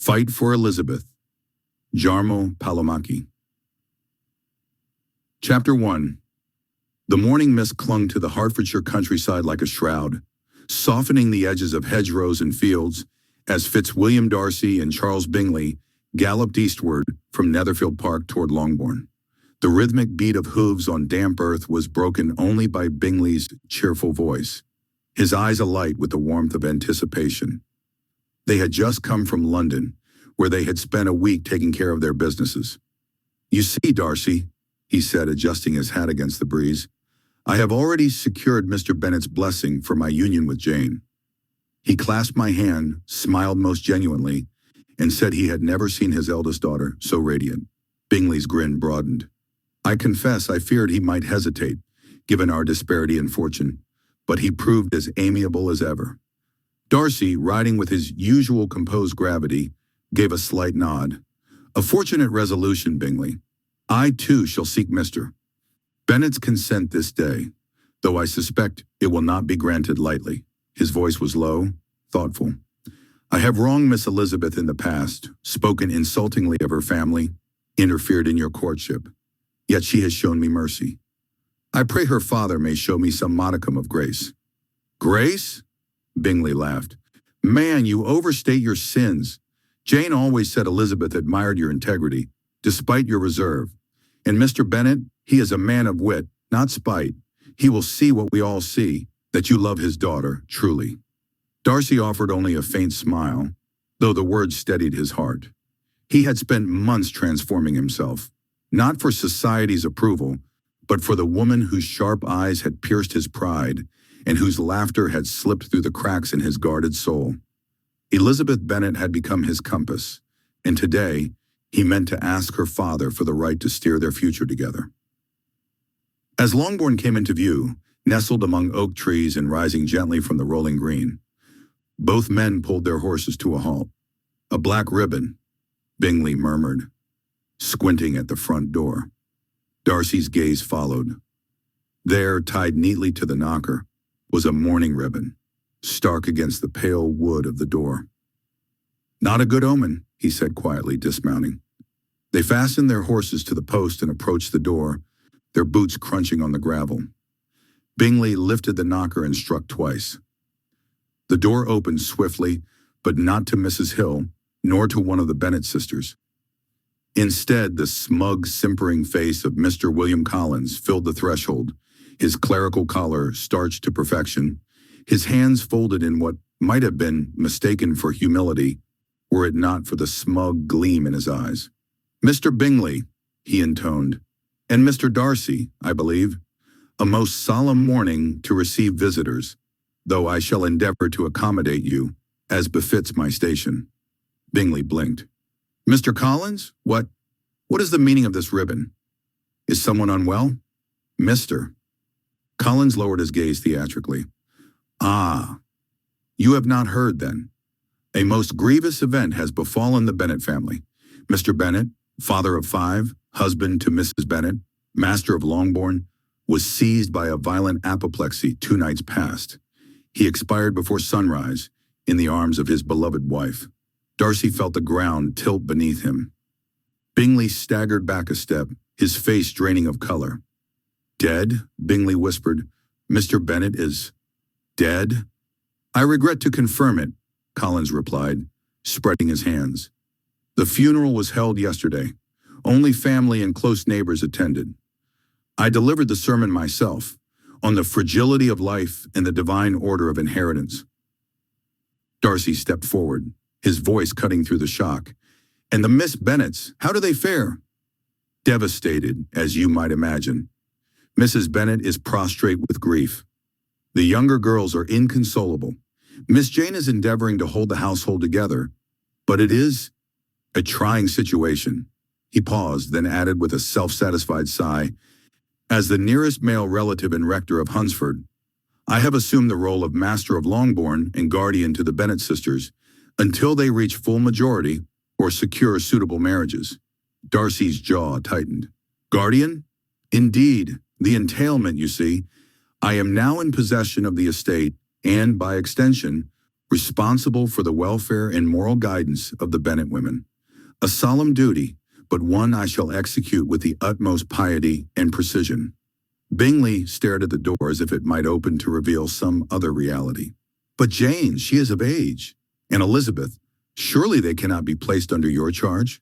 Fight for Elizabeth. Jarmo Palomaki. Chapter 1. The morning mist clung to the Hertfordshire countryside like a shroud, softening the edges of hedgerows and fields as Fitzwilliam Darcy and Charles Bingley galloped eastward from Netherfield Park toward Longbourn. The rhythmic beat of hooves on damp earth was broken only by Bingley's cheerful voice, his eyes alight with the warmth of anticipation. They had just come from London, where they had spent a week taking care of their businesses. "You see, Darcy," he said, adjusting his hat against the breeze, "I have already secured Mr. Bennet's blessing for my union with Jane." He clasped my hand, smiled most genuinely, and said he had never seen his eldest daughter so radiant. Bingley's grin broadened. I confess I feared he might hesitate, given our disparity in fortune, but he proved as amiable as ever. Darcy, riding with his usual composed gravity, gave a slight nod. "A fortunate resolution, Bingley. I, too, shall seek Mr. Bennet's consent this day, though I suspect it will not be granted lightly." His voice was low, thoughtful. "I have wronged Miss Elizabeth in the past, spoken insultingly of her family, interfered in your courtship. Yet she has shown me mercy. I pray her father may show me some modicum of grace." "Grace?" Bingley laughed. "Man, you overstate your sins. Jane always said Elizabeth admired your integrity, despite your reserve. And Mr. Bennet, he is a man of wit, not spite. He will see what we all see, that you love his daughter, truly." Darcy offered only a faint smile, though the words steadied his heart. He had spent months transforming himself, not for society's approval, but for the woman whose sharp eyes had pierced his pride and whose laughter had slipped through the cracks in his guarded soul. Elizabeth Bennet had become his compass, and today he meant to ask her father for the right to steer their future together. As Longbourn came into view, nestled among oak trees and rising gently from the rolling green, both men pulled their horses to a halt. "A black ribbon," Bingley murmured, squinting at the front door. Darcy's gaze followed. There, tied neatly to the knocker, was a mourning ribbon, stark against the pale wood of the door. "Not a good omen," he said quietly, dismounting. They fastened their horses to the post and approached the door, their boots crunching on the gravel. Bingley lifted the knocker and struck twice. The door opened swiftly, but not to Mrs. Hill, nor to one of the Bennet sisters. Instead, the smug, simpering face of Mr. William Collins filled the threshold, his clerical collar starched to perfection, his hands folded in what might have been mistaken for humility, were it not for the smug gleam in his eyes. "Mr. Bingley," he intoned, "and Mr. Darcy, I believe. A most solemn morning to receive visitors, though I shall endeavor to accommodate you, as befits my station." Bingley blinked. "Mr. Collins, what is the meaning of this ribbon? Is someone unwell?" "Mr." Collins lowered his gaze theatrically. "Ah, you have not heard then. A most grievous event has befallen the Bennet family. Mr. Bennet, father of 5, husband to Mrs. Bennet, master of Longbourn, was seized by a violent apoplexy 2 nights past. He expired before sunrise in the arms of his beloved wife." Darcy felt the ground tilt beneath him. Bingley staggered back a step, his face draining of color. "Dead?" Bingley whispered. "Mr. Bennet is dead?" "I regret to confirm it," Collins replied, spreading his hands. "The funeral was held yesterday. Only family and close neighbors attended. I delivered the sermon myself, on the fragility of life and the divine order of inheritance." Darcy stepped forward, his voice cutting through the shock. "And the Miss Bennets, how do they fare?" "Devastated, as you might imagine. Mrs. Bennet is prostrate with grief. The younger girls are inconsolable. Miss Jane is endeavoring to hold the household together, but it is a trying situation." He paused, then added with a self-satisfied sigh, "As the nearest male relative and rector of Hunsford, I have assumed the role of master of Longbourn and guardian to the Bennet sisters until they reach full majority or secure suitable marriages." Darcy's jaw tightened. "Guardian? Indeed, the entailment, you see. I am now in possession of the estate and, by extension, responsible for the welfare and moral guidance of the Bennet women. A solemn duty, but one I shall execute with the utmost piety and precision." Bingley stared at the door as if it might open to reveal some other reality. "But Jane, she is of age. And Elizabeth, surely they cannot be placed under your charge?"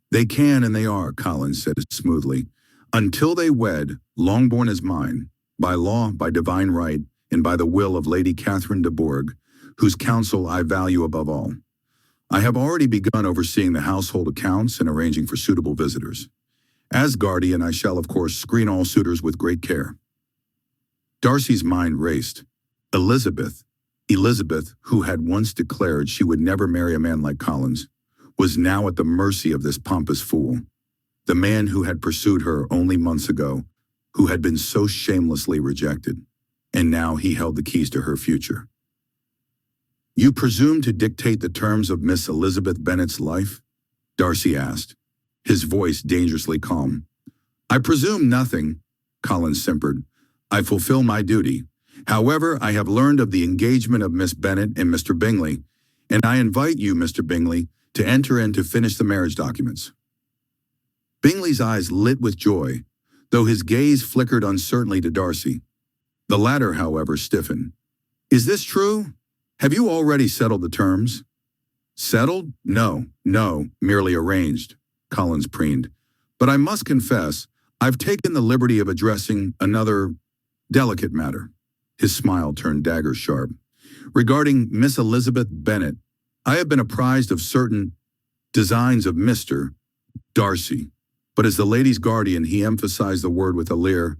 "They can and they are," Collins said smoothly. "Until they wed, Longbourn is mine, by law, by divine right, and by the will of Lady Catherine de Bourgh, whose counsel I value above all. I have already begun overseeing the household accounts and arranging for suitable visitors. As guardian, I shall, of course, screen all suitors with great care." Darcy's mind raced. Elizabeth, who had once declared she would never marry a man like Collins, was now at the mercy of this pompous fool, the man who had pursued her only months ago, who had been so shamelessly rejected, and now he held the keys to her future. "You presume to dictate the terms of Miss Elizabeth Bennet's life?" Darcy asked, his voice dangerously calm. "I presume nothing," Collins simpered. "I fulfill my duty. However, I have learned of the engagement of Miss Bennet and Mr. Bingley, and I invite you, Mr. Bingley, to enter in to finish the marriage documents." Bingley's eyes lit with joy, though his gaze flickered uncertainly to Darcy. The latter, however, stiffened. "Is this true? Have you already settled the terms?" "Settled? No, merely arranged," Collins preened. "But I must confess, I've taken the liberty of addressing another delicate matter." His smile turned dagger sharp. "Regarding Miss Elizabeth Bennet, I have been apprised of certain designs of Mr. Darcy, but as the lady's guardian, he emphasized the word with a leer.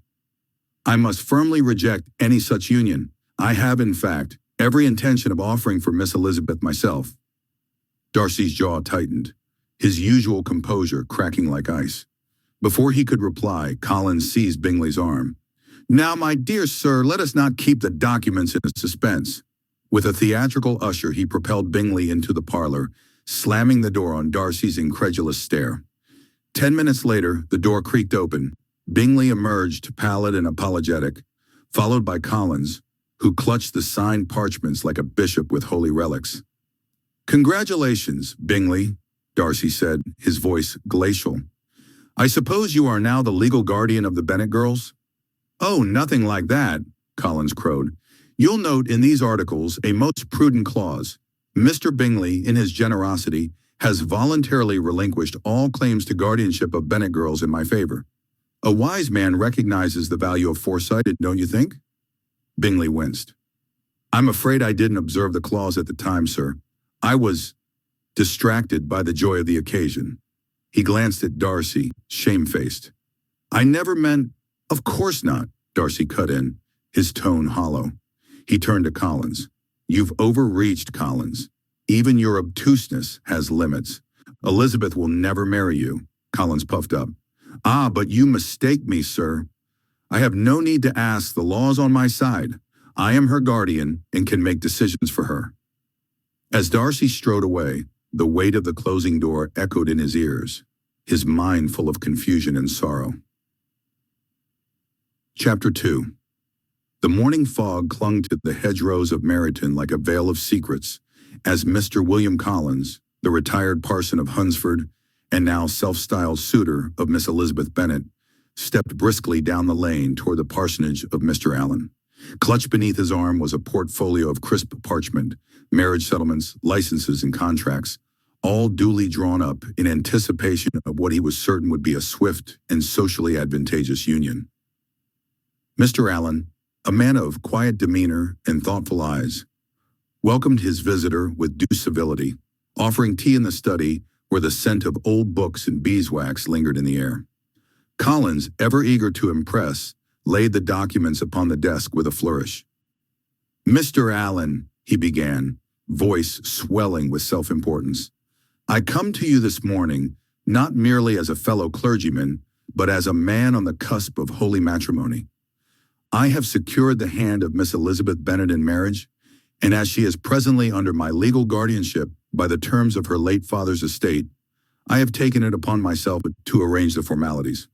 "I must firmly reject any such union. I have, in fact, every intention of offering for Miss Elizabeth myself." Darcy's jaw tightened, his usual composure cracking like ice. Before he could reply, Collins seized Bingley's arm. "Now, my dear sir, let us not keep the documents in suspense." With a theatrical usher, he propelled Bingley into the parlor, slamming the door on Darcy's incredulous stare. 10 minutes later, the door creaked open. Bingley emerged, pallid and apologetic, followed by Collins, who clutched the signed parchments like a bishop with holy relics. "Congratulations, Bingley," Darcy said, his voice glacial. "I suppose you are now the legal guardian of the Bennet girls?" "Oh, nothing like that," Collins crowed. "You'll note in these articles a most prudent clause. Mr. Bingley, in his generosity, has voluntarily relinquished all claims to guardianship of Bennet girls in my favor. A wise man recognizes the value of foresight, don't you think?" Bingley winced. "I'm afraid I didn't observe the clause at the time, sir. I was distracted by the joy of the occasion." He glanced at Darcy, shamefaced. "I never meant—" "Of course not," Darcy cut in, his tone hollow. He turned to Collins. "You've overreached, Collins. Even your obtuseness has limits. Elizabeth will never marry you." Collins puffed up. "Ah, but you mistake me, sir. I have no need to ask. The law's on my side. I am her guardian and can make decisions for her." As Darcy strode away, the weight of the closing door echoed in his ears, his mind full of confusion and sorrow. Chapter 2. The morning fog clung to the hedgerows of Meryton like a veil of secrets, as Mr. William Collins, the retired parson of Hunsford, and now self-styled suitor of Miss Elizabeth Bennet, stepped briskly down the lane toward the parsonage of Mr. Allen. Clutched beneath his arm was a portfolio of crisp parchment, marriage settlements, licenses, and contracts, all duly drawn up in anticipation of what he was certain would be a swift and socially advantageous union. Mr. Allen, a man of quiet demeanor and thoughtful eyes, welcomed his visitor with due civility, offering tea in the study where the scent of old books and beeswax lingered in the air. Collins, ever eager to impress, laid the documents upon the desk with a flourish. "Mr. Allen," he began, voice swelling with self-importance, "I come to you this morning not merely as a fellow clergyman, but as a man on the cusp of holy matrimony. I have secured the hand of Miss Elizabeth Bennet in marriage, and as she is presently under my legal guardianship by the terms of her late father's estate, I have taken it upon myself to arrange the formalities."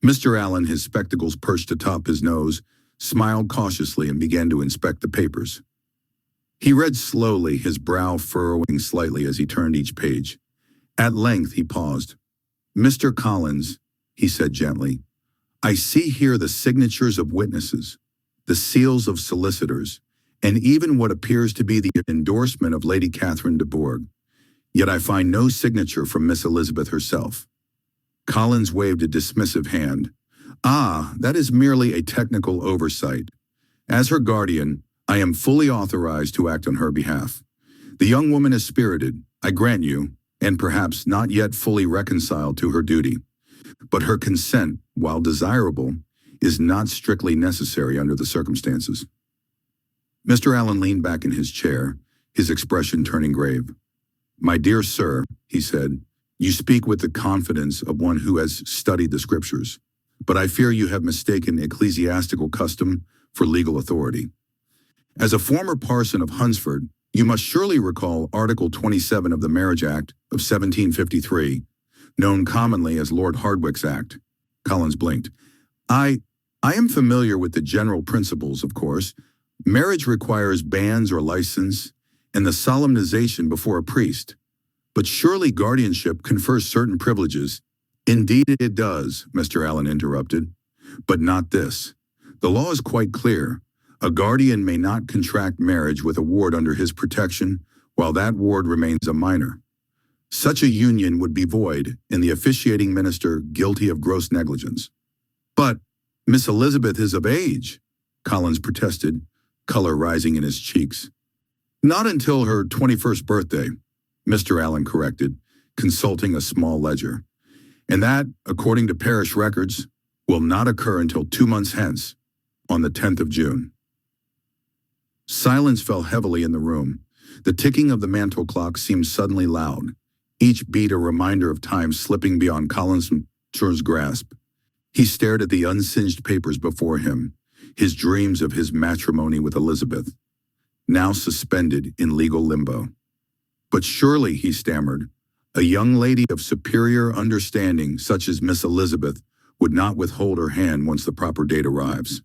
Mr. Allen, his spectacles perched atop his nose, smiled cautiously and began to inspect the papers. He read slowly, his brow furrowing slightly as he turned each page. At length he paused. "Mr. Collins," he said gently, "I see here the signatures of witnesses, the seals of solicitors, and even what appears to be the endorsement of Lady Catherine de Bourgh. Yet I find no signature from Miss Elizabeth herself." Collins waved a dismissive hand. "Ah, that is merely a technical oversight. As her guardian, I am fully authorized to act on her behalf. The young woman is spirited, I grant you, and perhaps not yet fully reconciled to her duty. But her consent, while desirable, is not strictly necessary under the circumstances." Mr. Allen leaned back in his chair, his expression turning grave. "My dear sir," he said, "you speak with the confidence of one who has studied the scriptures, but I fear you have mistaken ecclesiastical custom for legal authority. As a former parson of Hunsford, you must surely recall Article 27 of the Marriage Act of 1753, known commonly as Lord Hardwicke's Act." Collins blinked. I am familiar with the general principles, of course. Marriage requires banns or license, and the solemnization before a priest. But surely guardianship confers certain privileges." "Indeed it does," Mr. Allen interrupted. "But not this. The law is quite clear. A guardian may not contract marriage with a ward under his protection while that ward remains a minor. Such a union would be void, and the officiating minister guilty of gross negligence." "But Miss Elizabeth is of age," Collins protested, color rising in his cheeks. "Not until her 21st birthday," Mr. Allen corrected, consulting a small ledger. "And that, according to parish records, will not occur until 2 months hence, on the 10th of June. Silence fell heavily in the room. The ticking of the mantel clock seemed suddenly loud, each beat a reminder of time slipping beyond Collins's grasp. He stared at the unsinged papers before him, his dreams of his matrimony with Elizabeth, now suspended in legal limbo. "But surely," he stammered, "a young lady of superior understanding such as Miss Elizabeth would not withhold her hand once the proper date arrives.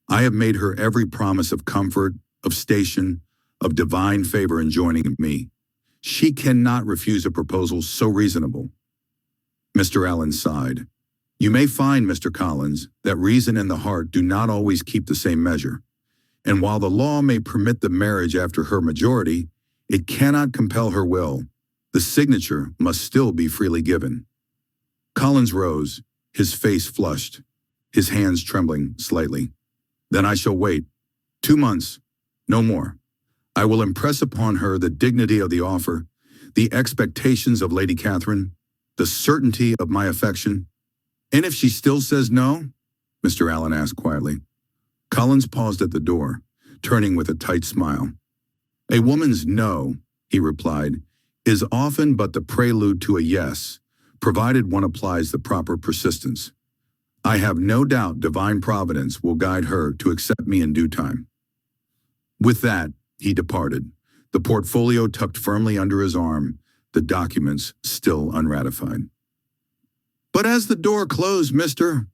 I have made her every promise of comfort, of station, of divine favor in joining me. She cannot refuse a proposal so reasonable." Mr. Allen sighed. "You may find, Mr. Collins, that reason and the heart do not always keep the same measure. And while the law may permit the marriage after her majority, it cannot compel her will. The signature must still be freely given." Collins rose, his face flushed, his hands trembling slightly. "Then I shall wait. 2 months, no more. I will impress upon her the dignity of the offer, the expectations of Lady Catherine, the certainty of my affection." "And if she still says no?" Mr. Allen asked quietly. Collins paused at the door, turning with a tight smile. "A woman's no," he replied, "is often but the prelude to a yes, provided one applies the proper persistence. I have no doubt divine providence will guide her to accept me in due time." With that, he departed, the portfolio tucked firmly under his arm, the documents still unratified. "But as the door closed, Mr.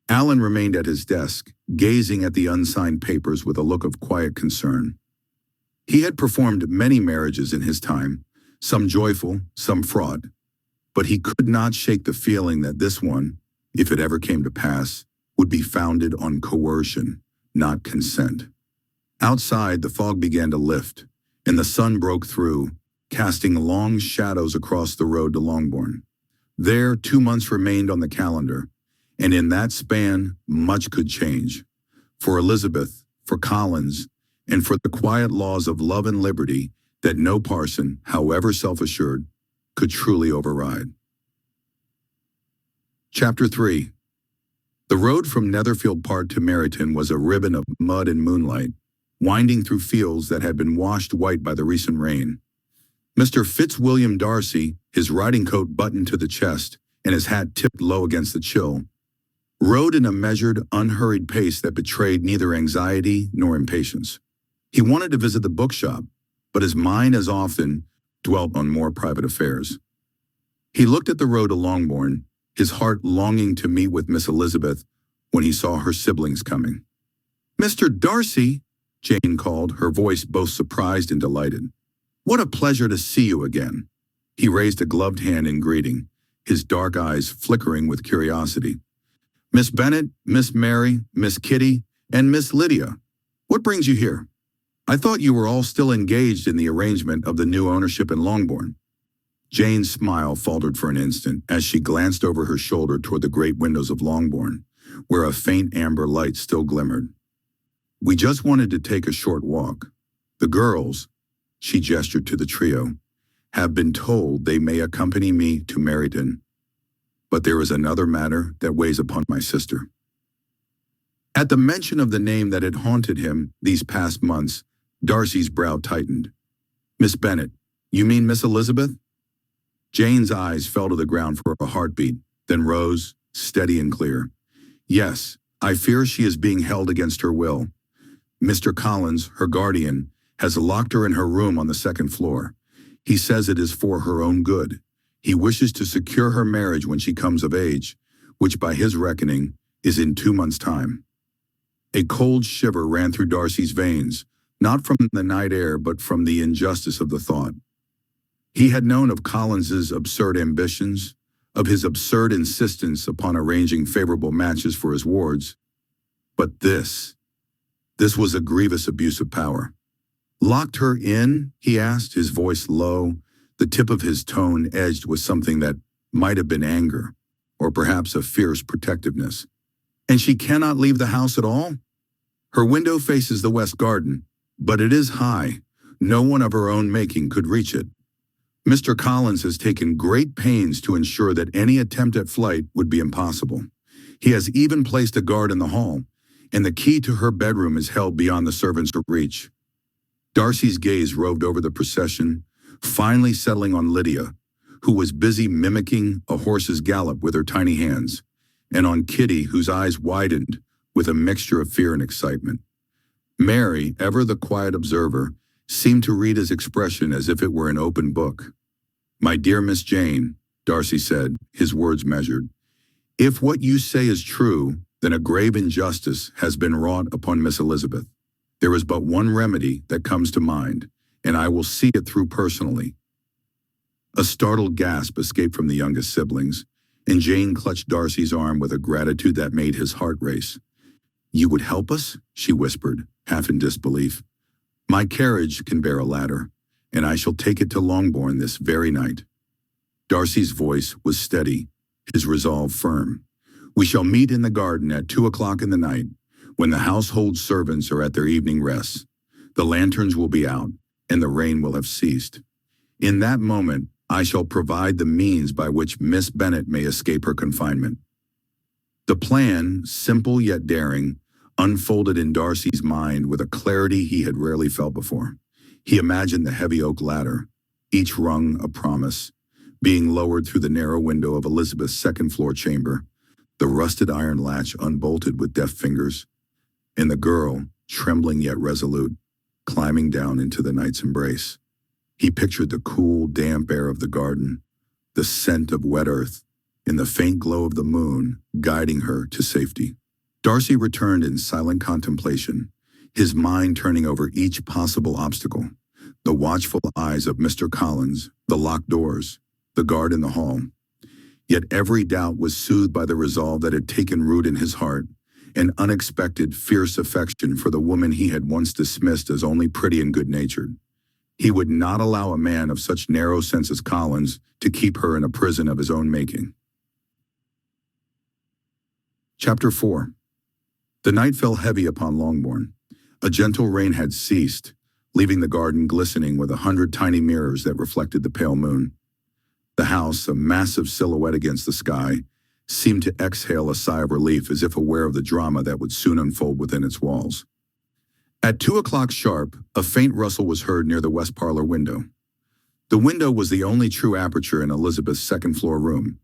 Allen remained at his desk, gazing at the unsigned papers with a look of quiet concern. He had performed many marriages in his time, some joyful, some fraught, but he could not shake the feeling that this one, if it ever came to pass, would be founded on coercion, not consent. Outside, the fog began to lift, and the sun broke through, casting long shadows across the road to Longbourn. There, 2 months remained on the calendar, and in that span, much could change. For Elizabeth, for Collins, and for the quiet laws of love and liberty that no parson, however self-assured, could truly override. Chapter 3. The road from Netherfield Park to Meryton was a ribbon of mud and moonlight, winding through fields that had been washed white by the recent rain. Mr. Fitzwilliam Darcy, his riding coat buttoned to the chest and his hat tipped low against the chill, rode in a measured, unhurried pace that betrayed neither anxiety nor impatience. He wanted to visit the bookshop, but his mind as often dwelt on more private affairs. He looked at the road to Longbourn, his heart longing to meet with Miss Elizabeth when he saw her siblings coming. "Mr. Darcy," Jane called, her voice both surprised and delighted. "What a pleasure to see you again." He raised a gloved hand in greeting, his dark eyes flickering with curiosity. "Miss Bennet, Miss Mary, Miss Kitty, and Miss Lydia, what brings you here? I thought you were all still engaged in the arrangement of the new ownership in Longbourn." Jane's smile faltered for an instant as she glanced over her shoulder toward the great windows of Longbourn, where a faint amber light still glimmered. "We just wanted to take a short walk. The girls," she gestured to the trio, "have been told they may accompany me to Meryton. But there is another matter that weighs upon my sister." At the mention of the name that had haunted him these past months, Darcy's brow tightened. "Miss Bennet, you mean Miss Elizabeth?" Jane's eyes fell to the ground for a heartbeat, then rose, steady and clear. "Yes, I fear she is being held against her will. Mr. Collins, her guardian, has locked her in her room on the second floor. He says it is for her own good. He wishes to secure her marriage when she comes of age, which by his reckoning is in 2 months' time." A cold shiver ran through Darcy's veins, not from the night air but from the injustice of the thought. He had known of Collins's absurd ambitions, of his absurd insistence upon arranging favorable matches for his wards. But this was a grievous abuse of power. "Locked her in?" he asked, his voice low, the tip of his tone edged with something that might have been anger, or perhaps a fierce protectiveness. "And she cannot leave the house at all?" "Her window faces the west garden, but it is high. No one of her own making could reach it. Mr. Collins has taken great pains to ensure that any attempt at flight would be impossible. He has even placed a guard in the hall, and the key to her bedroom is held beyond the servants' reach." Darcy's gaze roved over the procession, finally settling on Lydia, who was busy mimicking a horse's gallop with her tiny hands, and on Kitty, whose eyes widened with a mixture of fear and excitement. Mary, ever the quiet observer, seemed to read his expression as if it were an open book. "My dear Miss Jane," Darcy said, his words measured, "if what you say is true, then a grave injustice has been wrought upon Miss Elizabeth. There is but one remedy that comes to mind, and I will see it through personally." A startled gasp escaped from the youngest siblings, and Jane clutched Darcy's arm with a gratitude that made his heart race. "You would help us?" she whispered, half in disbelief. "My carriage can bear a ladder, and I shall take it to Longbourn this very night." Darcy's voice was steady, his resolve firm. "We shall meet in the garden at 2 o'clock in the night, when the household servants are at their evening rest. The lanterns will be out, and the rain will have ceased. In that moment, I shall provide the means by which Miss Bennet may escape her confinement." The plan, simple yet daring, unfolded in Darcy's mind with a clarity he had rarely felt before. He imagined the heavy oak ladder, each rung a promise, being lowered through the narrow window of Elizabeth's second-floor chamber, the rusted iron latch unbolted with deft fingers, and the girl, trembling yet resolute, climbing down into the night's embrace. He pictured the cool, damp air of the garden, the scent of wet earth, and the faint glow of the moon guiding her to safety. Darcy returned in silent contemplation, his mind turning over each possible obstacle, the watchful eyes of Mr. Collins, the locked doors, the guard in the hall. Yet every doubt was soothed by the resolve that had taken root in his heart, an unexpected, fierce affection for the woman he had once dismissed as only pretty and good-natured. He would not allow a man of such narrow sense as Collins to keep her in a prison of his own making. Chapter 4. The night fell heavy upon Longbourn. A gentle rain had ceased, leaving the garden glistening with 100 tiny mirrors that reflected the pale moon. The house, a massive silhouette against the sky, seemed to exhale a sigh of relief as if aware of the drama that would soon unfold within its walls. At 2 o'clock sharp, a faint rustle was heard near the west parlor window. The window was the only true aperture in Elizabeth's second-floor room.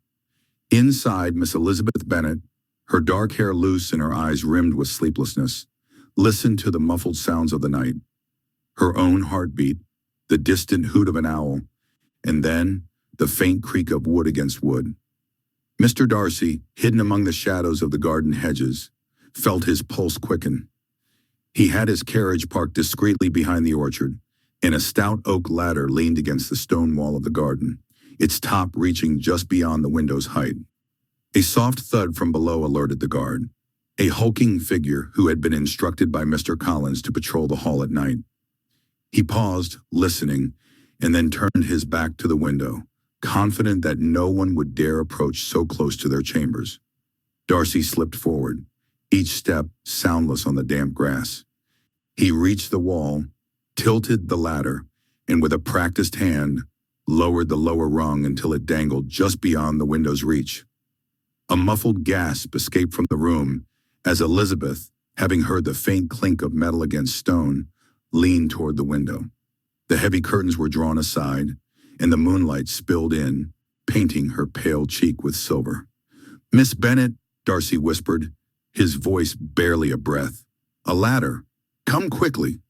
Inside, Miss Elizabeth Bennet, her dark hair loose and her eyes rimmed with sleeplessness, listened to the muffled sounds of the night. Her own heartbeat, the distant hoot of an owl, and then the faint creak of wood against wood. Mr. Darcy, hidden among the shadows of the garden hedges, felt his pulse quicken. He had his carriage parked discreetly behind the orchard, and a stout oak ladder leaned against the stone wall of the garden, its top reaching just beyond the window's height. A soft thud from below alerted the guard, a hulking figure who had been instructed by Mr. Collins to patrol the hall at night. He paused, listening, and then turned his back to the window, confident that no one would dare approach so close to their chambers. Darcy slipped forward, each step soundless on the damp grass. He reached the wall, tilted the ladder, and with a practiced hand, lowered the lower rung until it dangled just beyond the window's reach. A muffled gasp escaped from the room as Elizabeth, having heard the faint clink of metal against stone, leaned toward the window. The heavy curtains were drawn aside, and the moonlight spilled in, painting her pale cheek with silver. "Miss Bennet," Darcy whispered, his voice barely a breath. "A ladder. Come quickly."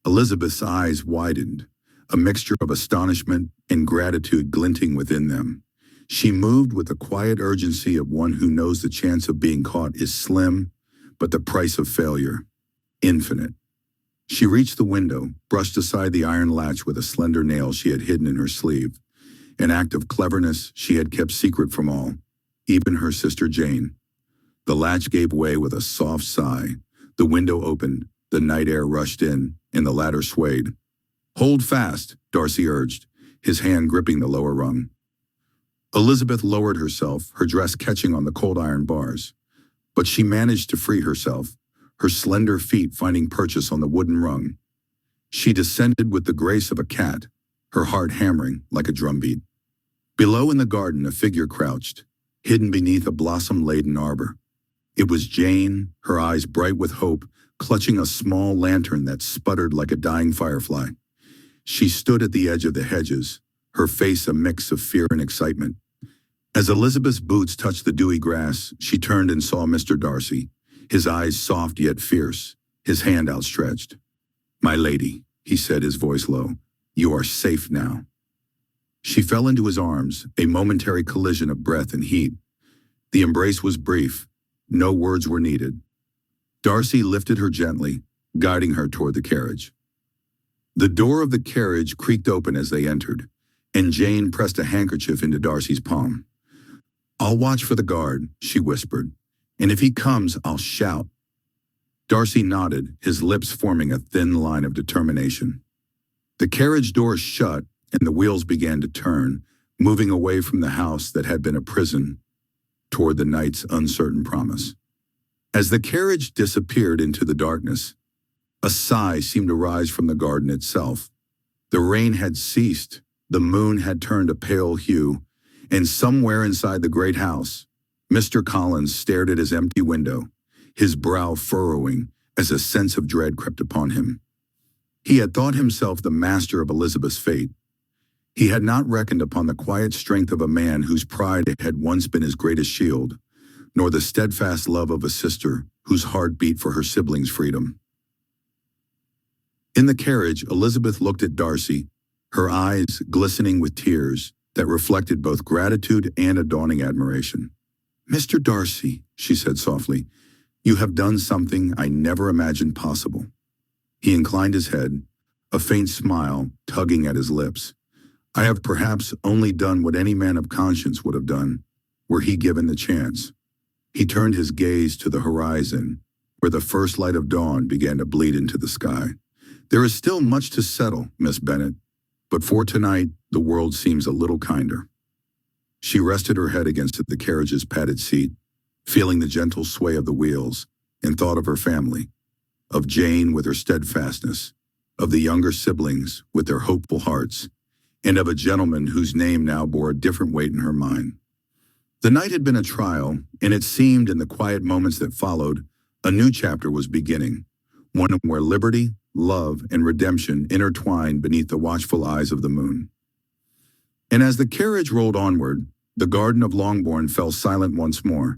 Elizabeth's eyes widened, a mixture of astonishment and gratitude glinting within them. She moved with the quiet urgency of one who knows the chance of being caught is slim, but the price of failure, infinite. She reached the window, brushed aside the iron latch with a slender nail she had hidden in her sleeve, an act of cleverness she had kept secret from all, even her sister Jane. The latch gave way with a soft sigh. The window opened, the night air rushed in, and the ladder swayed. "Hold fast," Darcy urged, his hand gripping the lower rung. Elizabeth lowered herself, her dress catching on the cold iron bars. But she managed to free herself, her slender feet finding purchase on the wooden rung. She descended with the grace of a cat, her heart hammering like a drumbeat. Below in the garden, a figure crouched, hidden beneath a blossom-laden arbor. It was Jane, her eyes bright with hope, clutching a small lantern that sputtered like a dying firefly. She stood at the edge of the hedges, her face a mix of fear and excitement. As Elizabeth's boots touched the dewy grass, she turned and saw Mr. Darcy, his eyes soft yet fierce, his hand outstretched. "My lady," he said, his voice low, "you are safe now." She fell into his arms, a momentary collision of breath and heat. The embrace was brief. No words were needed. Darcy lifted her gently, guiding her toward the carriage. The door of the carriage creaked open as they entered, and Jane pressed a handkerchief into Darcy's palm. "I'll watch for the guard," she whispered, "and if he comes, I'll shout." Darcy nodded, his lips forming a thin line of determination. The carriage door shut, and the wheels began to turn, moving away from the house that had been a prison toward the night's uncertain promise. As the carriage disappeared into the darkness, a sigh seemed to rise from the garden itself. The rain had ceased, the moon had turned a pale hue, and somewhere inside the great house, Mr. Collins stared at his empty window, his brow furrowing as a sense of dread crept upon him. He had thought himself the master of Elizabeth's fate. He had not reckoned upon the quiet strength of a man whose pride had once been his greatest shield, nor the steadfast love of a sister whose heart beat for her siblings' freedom. In the carriage, Elizabeth looked at Darcy, her eyes glistening with tears that reflected both gratitude and a dawning admiration. "Mr. Darcy," she said softly, "you have done something I never imagined possible." He inclined his head, a faint smile tugging at his lips. "I have perhaps only done what any man of conscience would have done, were he given the chance." He turned his gaze to the horizon, where the first light of dawn began to bleed into the sky. "There is still much to settle, Miss Bennet, but for tonight the world seems a little kinder." She rested her head against the carriage's padded seat, feeling the gentle sway of the wheels, and thought of her family, of Jane with her steadfastness, of the younger siblings with their hopeful hearts, and of a gentleman whose name now bore a different weight in her mind. The night had been a trial, and it seemed in the quiet moments that followed, a new chapter was beginning, one where liberty, love, and redemption intertwined beneath the watchful eyes of the moon. And as the carriage rolled onward, the garden of Longbourn fell silent once more,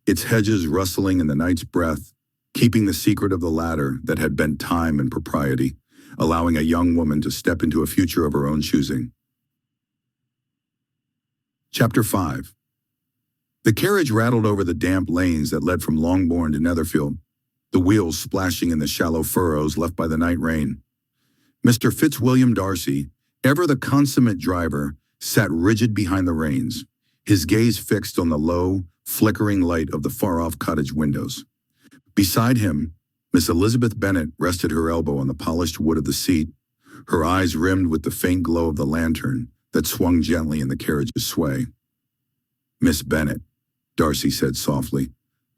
its hedges rustling in the night's breath, keeping the secret of the ladder that had bent time and propriety, allowing a young woman to step into a future of her own choosing. Chapter 5. The carriage rattled over the damp lanes that led from Longbourn to Netherfield. the wheels splashing in the shallow furrows left by the night rain. Mr. Fitzwilliam Darcy, ever the consummate driver, sat rigid behind the reins, his gaze fixed on the low, flickering light of the far-off cottage windows. Beside him, Miss Elizabeth Bennet rested her elbow on the polished wood of the seat, her eyes rimmed with the faint glow of the lantern that swung gently in the carriage's sway. "Miss Bennet," Darcy said softly,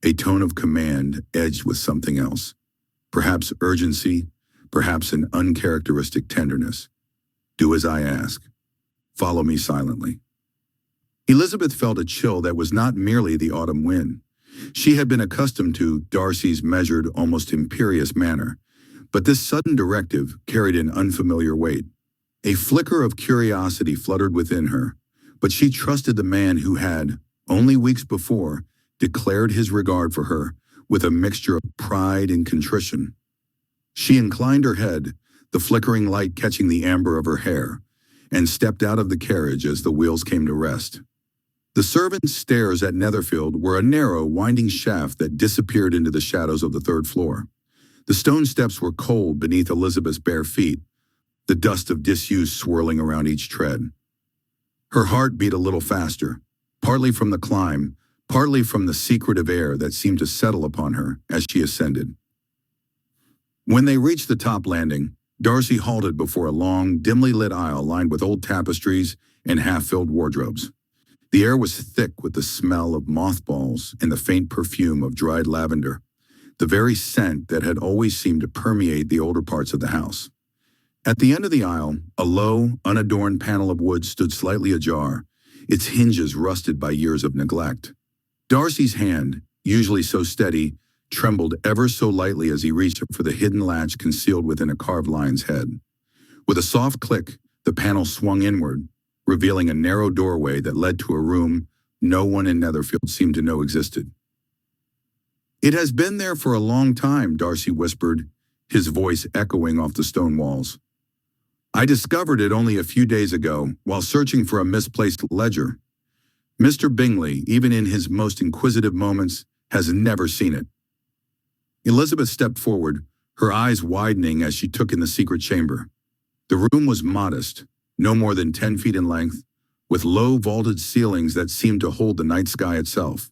a tone of command edged with something else, perhaps urgency, perhaps an uncharacteristic tenderness. "Do as I ask. Follow me silently." Elizabeth felt a chill that was not merely the autumn wind. She had been accustomed to Darcy's measured, almost imperious manner, but this sudden directive carried an unfamiliar weight. A flicker of curiosity fluttered within her, but she trusted the man who had, only weeks before, declared his regard for her with a mixture of pride and contrition. She inclined her head, the flickering light catching the amber of her hair, and stepped out of the carriage as the wheels came to rest. The servants' stairs at Netherfield were a narrow, winding shaft that disappeared into the shadows of the third floor. The stone steps were cold beneath Elizabeth's bare feet, the dust of disuse swirling around each tread. Her heart beat a little faster, partly from the climb, partly from the secretive air that seemed to settle upon her as she ascended. When they reached the top landing, Darcy halted before a long, dimly lit aisle lined with old tapestries and half-filled wardrobes. The air was thick with the smell of mothballs and the faint perfume of dried lavender, the very scent that had always seemed to permeate the older parts of the house. At the end of the aisle, a low, unadorned panel of wood stood slightly ajar, its hinges rusted by years of neglect. Darcy's hand, usually so steady, trembled ever so lightly as he reached for the hidden latch concealed within a carved lion's head. With a soft click, the panel swung inward, revealing a narrow doorway that led to a room no one in Netherfield seemed to know existed. "It has been there for a long time," Darcy whispered, his voice echoing off the stone walls. "I discovered it only a few days ago while searching for a misplaced ledger. Mr. Bingley, even in his most inquisitive moments, has never seen it." Elizabeth stepped forward, her eyes widening as she took in the secret chamber. The room was modest, no more than 10 feet in length, with low vaulted ceilings that seemed to hold the night sky itself.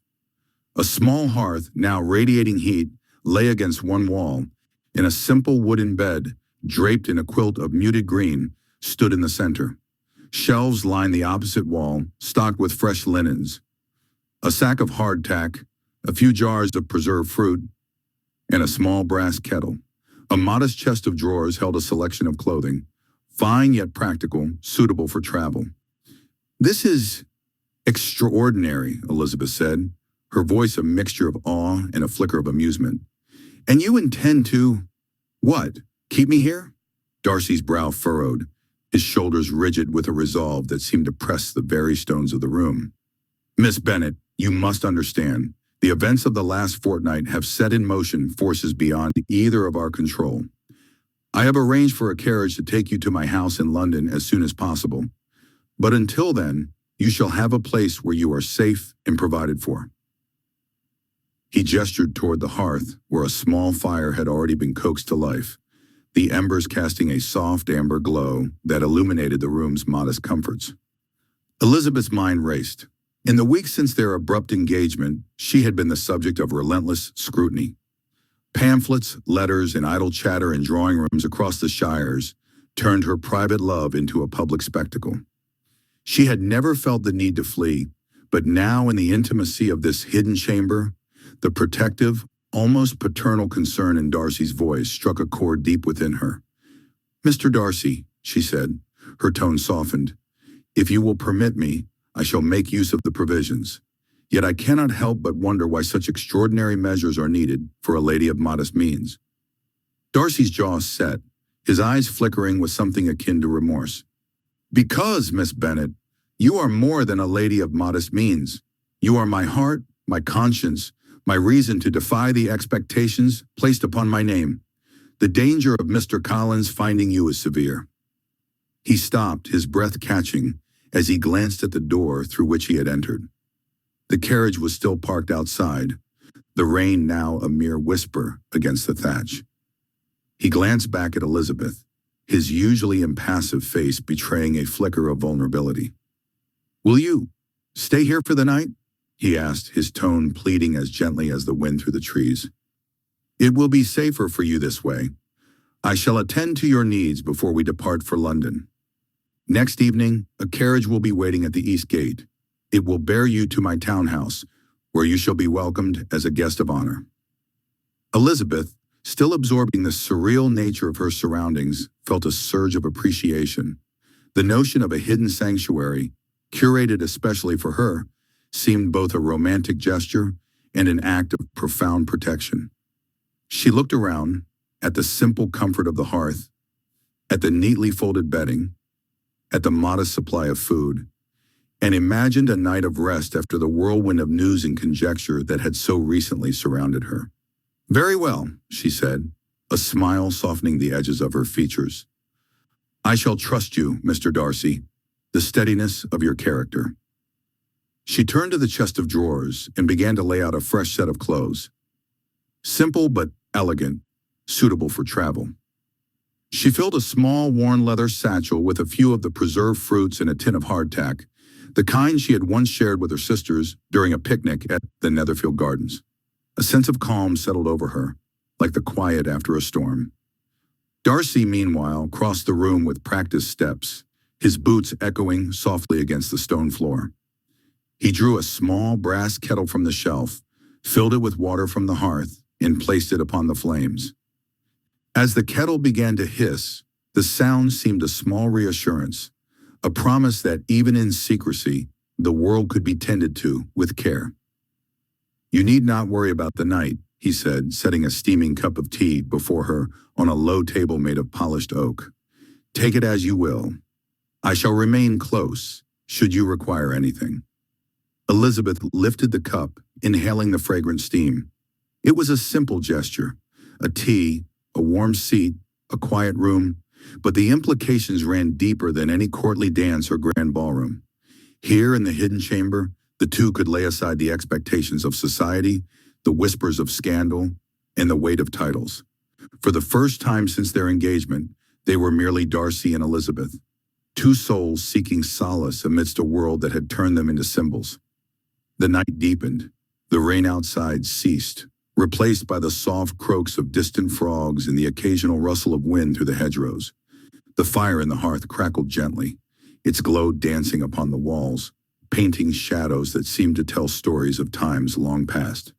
A small hearth, now radiating heat, lay against one wall, and a simple wooden bed, draped in a quilt of muted green, stood in the center. Shelves lined the opposite wall, stocked with fresh linens. A sack of hardtack, a few jars of preserved fruit, and a small brass kettle. A modest chest of drawers held a selection of clothing, fine yet practical, suitable for travel. "This is extraordinary," Elizabeth said, her voice a mixture of awe and a flicker of amusement. "And you intend to— what, keep me here?" Darcy's brow furrowed, his shoulders rigid with a resolve that seemed to press the very stones of the room. "Miss Bennet, you must understand, the events of the last fortnight have set in motion forces beyond either of our control. I have arranged for a carriage to take you to my house in London as soon as possible. But until then, you shall have a place where you are safe and provided for." He gestured toward the hearth, where a small fire had already been coaxed to life, the embers casting a soft amber glow that illuminated the room's modest comforts. Elizabeth's mind raced. In the weeks since their abrupt engagement, she had been the subject of relentless scrutiny. Pamphlets, letters, and idle chatter in drawing rooms across the shires turned her private love into a public spectacle. She had never felt the need to flee, but now in the intimacy of this hidden chamber, the protective, almost paternal concern in Darcy's voice struck a chord deep within her. "Mr. Darcy," she said, her tone softened, "if you will permit me, I shall make use of the provisions. Yet I cannot help but wonder why such extraordinary measures are needed for a lady of modest means." Darcy's jaw set, his eyes flickering with something akin to remorse. "Because, Miss Bennet, you are more than a lady of modest means. You are my heart, my conscience, my reason to defy the expectations placed upon my name. The danger of Mr. Collins finding you is severe." He stopped, his breath catching, as he glanced at the door through which he had entered. The carriage was still parked outside, the rain now a mere whisper against the thatch. He glanced back at Elizabeth, his usually impassive face betraying a flicker of vulnerability. "Will you stay here for the night?" he asked, his tone pleading as gently as the wind through the trees. "It will be safer for you this way. I shall attend to your needs before we depart for London. Next evening, a carriage will be waiting at the East Gate. It will bear you to my townhouse, where you shall be welcomed as a guest of honor." Elizabeth, still absorbing the surreal nature of her surroundings, felt a surge of appreciation. The notion of a hidden sanctuary, curated especially for her, seemed both a romantic gesture and an act of profound protection. She looked around, at the simple comfort of the hearth, at the neatly folded bedding, at the modest supply of food, and imagined a night of rest after the whirlwind of news and conjecture that had so recently surrounded her. "Very well," she said, a smile softening the edges of her features. "I shall trust you, Mr. Darcy, the steadiness of your character." She turned to the chest of drawers and began to lay out a fresh set of clothes. Simple but elegant, suitable for travel. She filled a small, worn leather satchel with a few of the preserved fruits and a tin of hardtack, the kind she had once shared with her sisters during a picnic at the Netherfield Gardens. A sense of calm settled over her, like the quiet after a storm. Darcy, meanwhile, crossed the room with practiced steps, his boots echoing softly against the stone floor. He drew a small brass kettle from the shelf, filled it with water from the hearth, and placed it upon the flames. As the kettle began to hiss, the sound seemed a small reassurance, a promise that even in secrecy, the world could be tended to with care. "You need not worry about the night," he said, setting a steaming cup of tea before her on a low table made of polished oak. "Take it as you will. I shall remain close, should you require anything." Elizabeth lifted the cup, inhaling the fragrant steam. It was a simple gesture, a tea, a warm seat, a quiet room, but the implications ran deeper than any courtly dance or grand ballroom. Here in the hidden chamber, the two could lay aside the expectations of society, the whispers of scandal, and the weight of titles. For the first time since their engagement, they were merely Darcy and Elizabeth, two souls seeking solace amidst a world that had turned them into symbols. The night deepened. The rain outside ceased, replaced by the soft croaks of distant frogs and the occasional rustle of wind through the hedgerows. The fire in the hearth crackled gently, its glow dancing upon the walls, painting shadows that seemed to tell stories of times long past.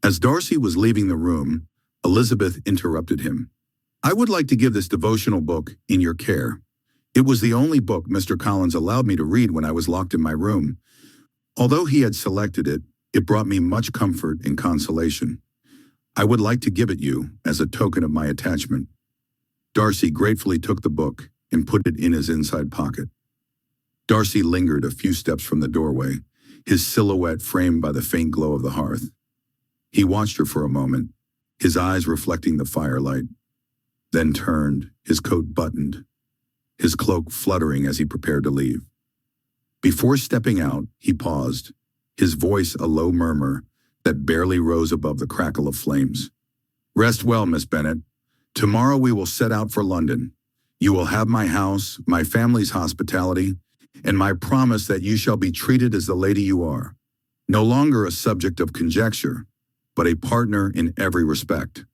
As Darcy was leaving the room, Elizabeth interrupted him. "I would like to give this devotional book in your care. It was the only book Mr. Collins allowed me to read when I was locked in my room. Although he had selected it, it brought me much comfort and consolation. I would like to give it you as a token of my attachment." Darcy gratefully took the book and put it in his inside pocket. Darcy lingered a few steps from the doorway, his silhouette framed by the faint glow of the hearth. He watched her for a moment, his eyes reflecting the firelight, then turned, his coat buttoned, his cloak fluttering as he prepared to leave. Before stepping out, he paused, his voice a low murmur that barely rose above the crackle of flames. "Rest well, Miss Bennet. Tomorrow we will set out for London. You will have my house, my family's hospitality, and my promise that you shall be treated as the lady you are, no longer a subject of conjecture, but a partner in every respect."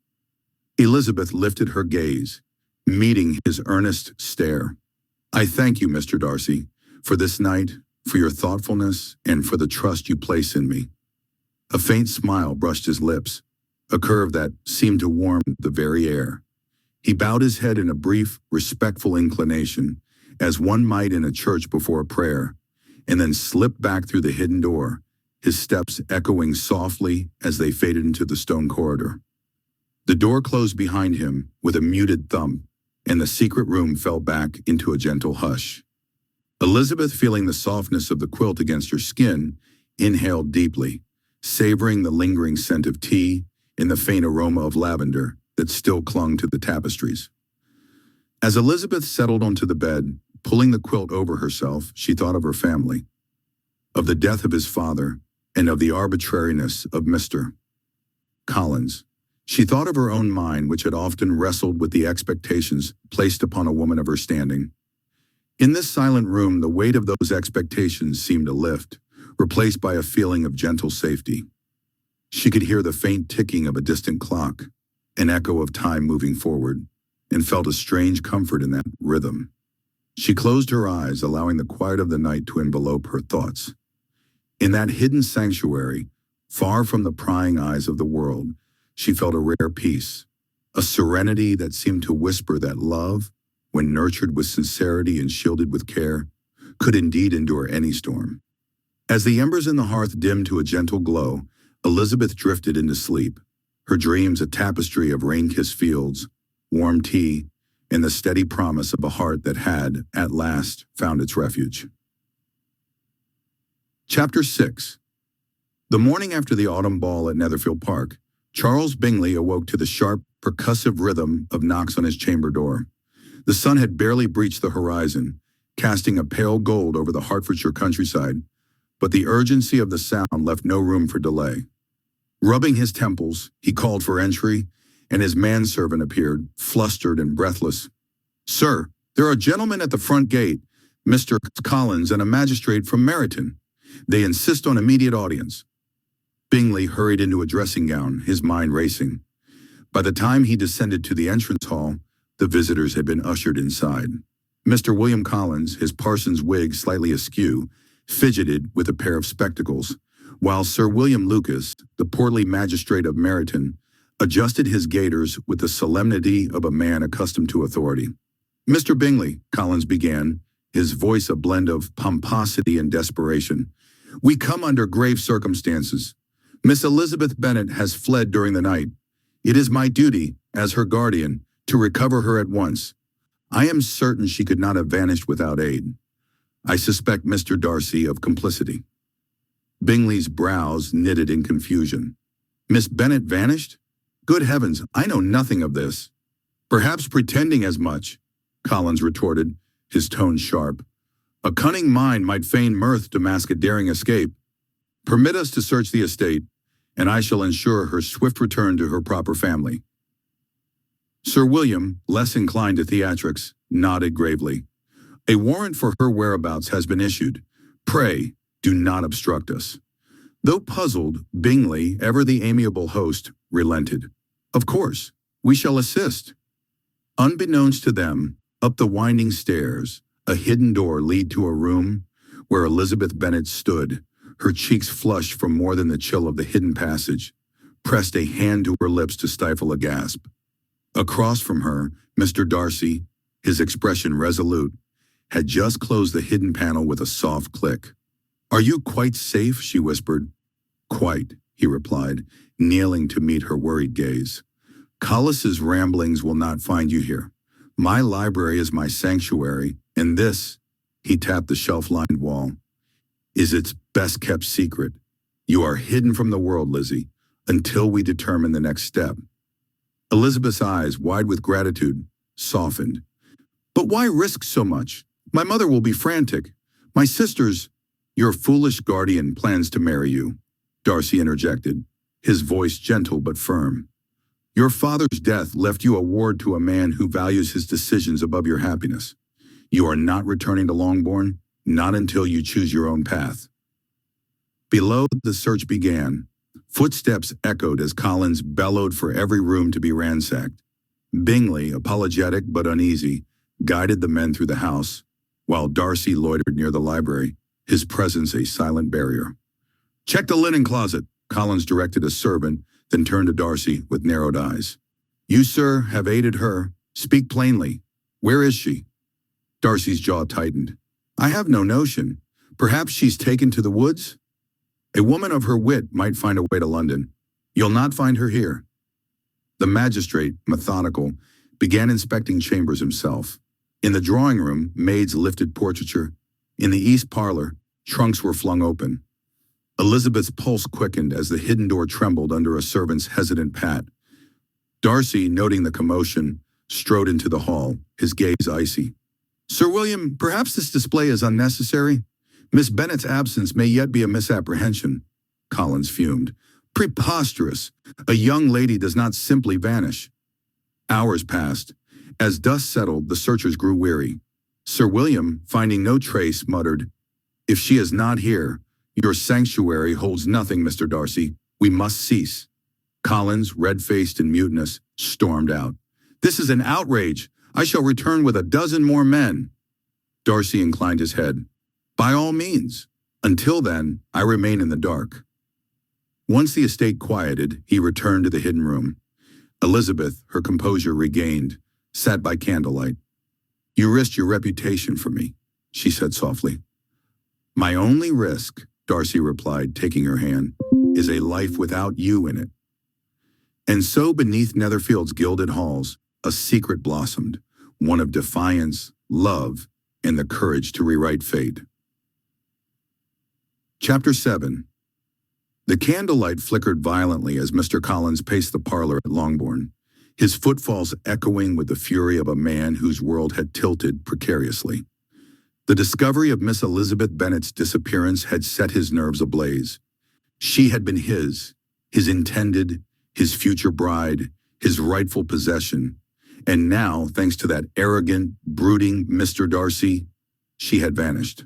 Elizabeth lifted her gaze, meeting his earnest stare. "I thank you, Mr. Darcy, for this night, for your thoughtfulness, and for the trust you place in me." A faint smile brushed his lips, a curve that seemed to warm the very air. He bowed his head in a brief, respectful inclination, as one might in a church before a prayer, and then slipped back through the hidden door, his steps echoing softly as they faded into the stone corridor. The door closed behind him with a muted thump, and the secret room fell back into a gentle hush. Elizabeth, feeling the softness of the quilt against her skin, inhaled deeply, savoring the lingering scent of tea and the faint aroma of lavender that still clung to the tapestries. As Elizabeth settled onto the bed, pulling the quilt over herself, she thought of her family, of the death of his father, and of the arbitrariness of Mr. Collins. She thought of her own mind, which had often wrestled with the expectations placed upon a woman of her standing. In this silent room, the weight of those expectations seemed to lift, replaced by a feeling of gentle safety. She could hear the faint ticking of a distant clock, an echo of time moving forward, and felt a strange comfort in that rhythm. She closed her eyes, allowing the quiet of the night to envelope her thoughts. In that hidden sanctuary, far from the prying eyes of the world, she felt a rare peace, a serenity that seemed to whisper that love, when nurtured with sincerity and shielded with care, could indeed endure any storm. As the embers in the hearth dimmed to a gentle glow, Elizabeth drifted into sleep, her dreams a tapestry of rain-kissed fields, warm tea, and the steady promise of a heart that had, at last, found its refuge. Chapter 6. The morning after the autumn ball at Netherfield Park, Charles Bingley awoke to the sharp, percussive rhythm of knocks on his chamber door. The sun had barely breached the horizon, casting a pale gold over the Hertfordshire countryside, but the urgency of the sound left no room for delay. Rubbing his temples, he called for entry, and his manservant appeared, flustered and breathless. "Sir, there are gentlemen at the front gate, Mr. Collins and a magistrate from Meryton. They insist on immediate audience." Bingley hurried into a dressing gown, his mind racing. By the time he descended to the entrance hall, the visitors had been ushered inside. Mr. William Collins, his parson's wig slightly askew, fidgeted with a pair of spectacles, while Sir William Lucas, the portly magistrate of Meryton, adjusted his gaiters with the solemnity of a man accustomed to authority. "Mr. Bingley," Collins began, his voice a blend of pomposity and desperation, "we come under grave circumstances. Miss Elizabeth Bennet has fled during the night. It is my duty, as her guardian, to recover her at once. I am certain she could not have vanished without aid. I suspect Mr. Darcy of complicity." Bingley's brows knitted in confusion. "Miss Bennet vanished? Good heavens, I know nothing of this." "Perhaps pretending as much," Collins retorted, his tone sharp. "A cunning mind might feign mirth to mask a daring escape. Permit us to search the estate, and I shall ensure her swift return to her proper family." Sir William, less inclined to theatrics, nodded gravely. "A warrant for her whereabouts has been issued. Pray, do not obstruct us." Though puzzled, Bingley, ever the amiable host, relented. "Of course, we shall assist." Unbeknownst to them, up the winding stairs, a hidden door led to a room where Elizabeth Bennet stood, her cheeks flushed from more than the chill of the hidden passage, pressed a hand to her lips to stifle a gasp. Across from her, Mr. Darcy, his expression resolute, had just closed the hidden panel with a soft click. "Are you quite safe?" she whispered. "Quite," he replied, kneeling to meet her worried gaze. "Collis's ramblings will not find you here. My library is my sanctuary, and this," he tapped the shelf-lined wall, "is its best-kept secret. You are hidden from the world, Lizzie, until we determine the next step." Elizabeth's eyes, wide with gratitude, softened. "But why risk so much? My mother will be frantic. My sisters—" "Your foolish guardian plans to marry you," Darcy interjected, his voice gentle but firm. "Your father's death left you a ward to a man who values his decisions above your happiness. You are not returning to Longbourn, not until you choose your own path." Below, the search began. Footsteps echoed as Collins bellowed for every room to be ransacked. Bingley, apologetic but uneasy, guided the men through the house, while Darcy loitered near the library, his presence a silent barrier. "Check the linen closet," Collins directed a servant, then turned to Darcy with narrowed eyes. "You, sir, have aided her. Speak plainly. Where is she?" Darcy's jaw tightened. "I have no notion. Perhaps she's taken to the woods? A woman of her wit might find a way to London. You'll not find her here." The magistrate, methodical, began inspecting chambers himself. In the drawing room, maids lifted portraiture. In the east parlor, trunks were flung open. Elizabeth's pulse quickened as the hidden door trembled under a servant's hesitant pat. Darcy, noting the commotion, strode into the hall, his gaze icy. "Sir William, perhaps this display is unnecessary. Miss Bennet's absence may yet be a misapprehension." Collins fumed. Preposterous! A young lady does not simply vanish. Hours passed. As dust settled, the searchers grew weary. Sir William, finding no trace, muttered, "If she is not here, your sanctuary holds nothing, Mr. Darcy. We must cease." Collins, red-faced and mutinous, stormed out. "This is an outrage. I shall return with a dozen more men." Darcy inclined his head. "By all means. Until then, I remain in the dark." Once the estate quieted, he returned to the hidden room. Elizabeth, her composure regained, sat by candlelight. "You risked your reputation for me," she said softly. "My only risk," Darcy replied, taking her hand, "is a life without you in it." And so beneath Netherfield's gilded halls, a secret blossomed, one of defiance, love, and the courage to rewrite fate. Chapter 7. The candlelight flickered violently as Mr. Collins paced the parlor at Longbourn, his footfalls echoing with the fury of a man whose world had tilted precariously. The discovery of Miss Elizabeth Bennet's disappearance had set his nerves ablaze. She had been his intended, his future bride, his rightful possession, and now, thanks to that arrogant, brooding Mr. Darcy, she had vanished.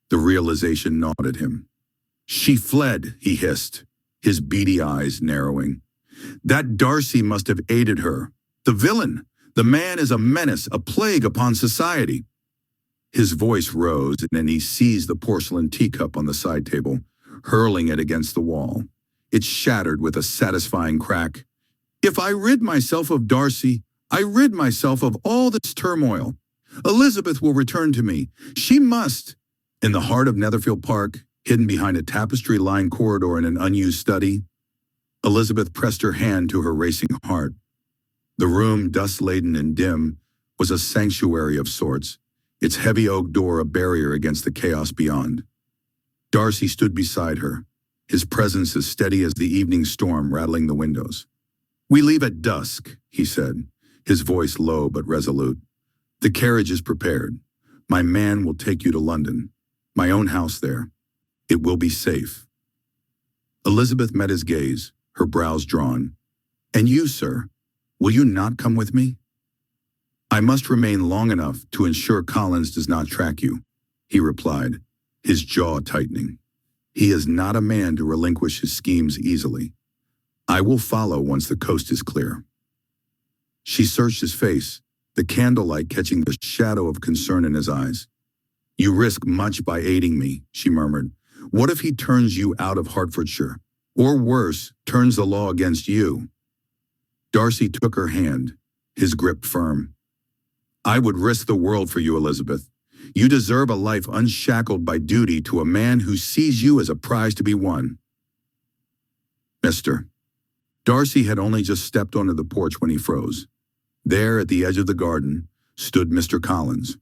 The realization gnawed at him. "She fled," he hissed, his beady eyes narrowing. "That Darcy must have aided her. The villain! The man is a menace, a plague upon society." His voice rose, and then he seized the porcelain teacup on the side table, hurling it against the wall. It shattered with a satisfying crack. "If I rid myself of Darcy, I rid myself of all this turmoil. Elizabeth will return to me. She must." In the heart of Netherfield Park, hidden behind a tapestry-lined corridor in an unused study, Elizabeth pressed her hand to her racing heart. The room, dust-laden and dim, was a sanctuary of sorts, its heavy oak door a barrier against the chaos beyond. Darcy stood beside her, his presence as steady as the evening storm rattling the windows. "We leave at dusk," he said, his voice low but resolute. "The carriage is prepared. My man will take you to London. My own house there. It will be safe." Elizabeth met his gaze, her brows drawn. "And you, sir, will you not come with me?" "I must remain long enough to ensure Collins does not track you," he replied, his jaw tightening. "He is not a man to relinquish his schemes easily. I will follow once the coast is clear." She searched his face, the candlelight catching the shadow of concern in his eyes. "You risk much by aiding me," she murmured. "What if he turns you out of Hertfordshire? Or worse, turns the law against you?" Darcy took her hand, his grip firm. "I would risk the world for you, Elizabeth. You deserve a life unshackled by duty to a man who sees you as a prize to be won." "Mr." Darcy had only just stepped onto the porch when he froze. There, at the edge of the garden, stood Mr. Collins.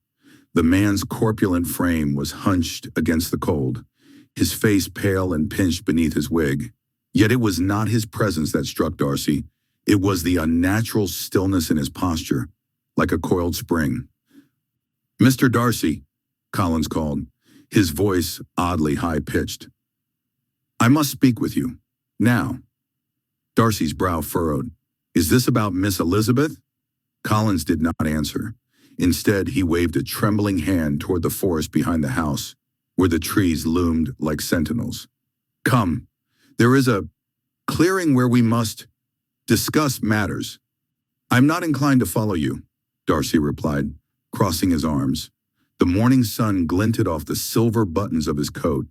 The man's corpulent frame was hunched against the cold, his face pale and pinched beneath his wig. Yet it was not his presence that struck Darcy. It was the unnatural stillness in his posture, like a coiled spring. "Mr. Darcy," Collins called, his voice oddly high-pitched. "I must speak with you. Now." Darcy's brow furrowed. "Is this about Miss Elizabeth?" Collins did not answer. Instead, he waved a trembling hand toward the forest behind the house, where the trees loomed like sentinels. "Come, there is a clearing where we must discuss matters." "I'm not inclined to follow you," Darcy replied, crossing his arms. The morning sun glinted off the silver buttons of his coat,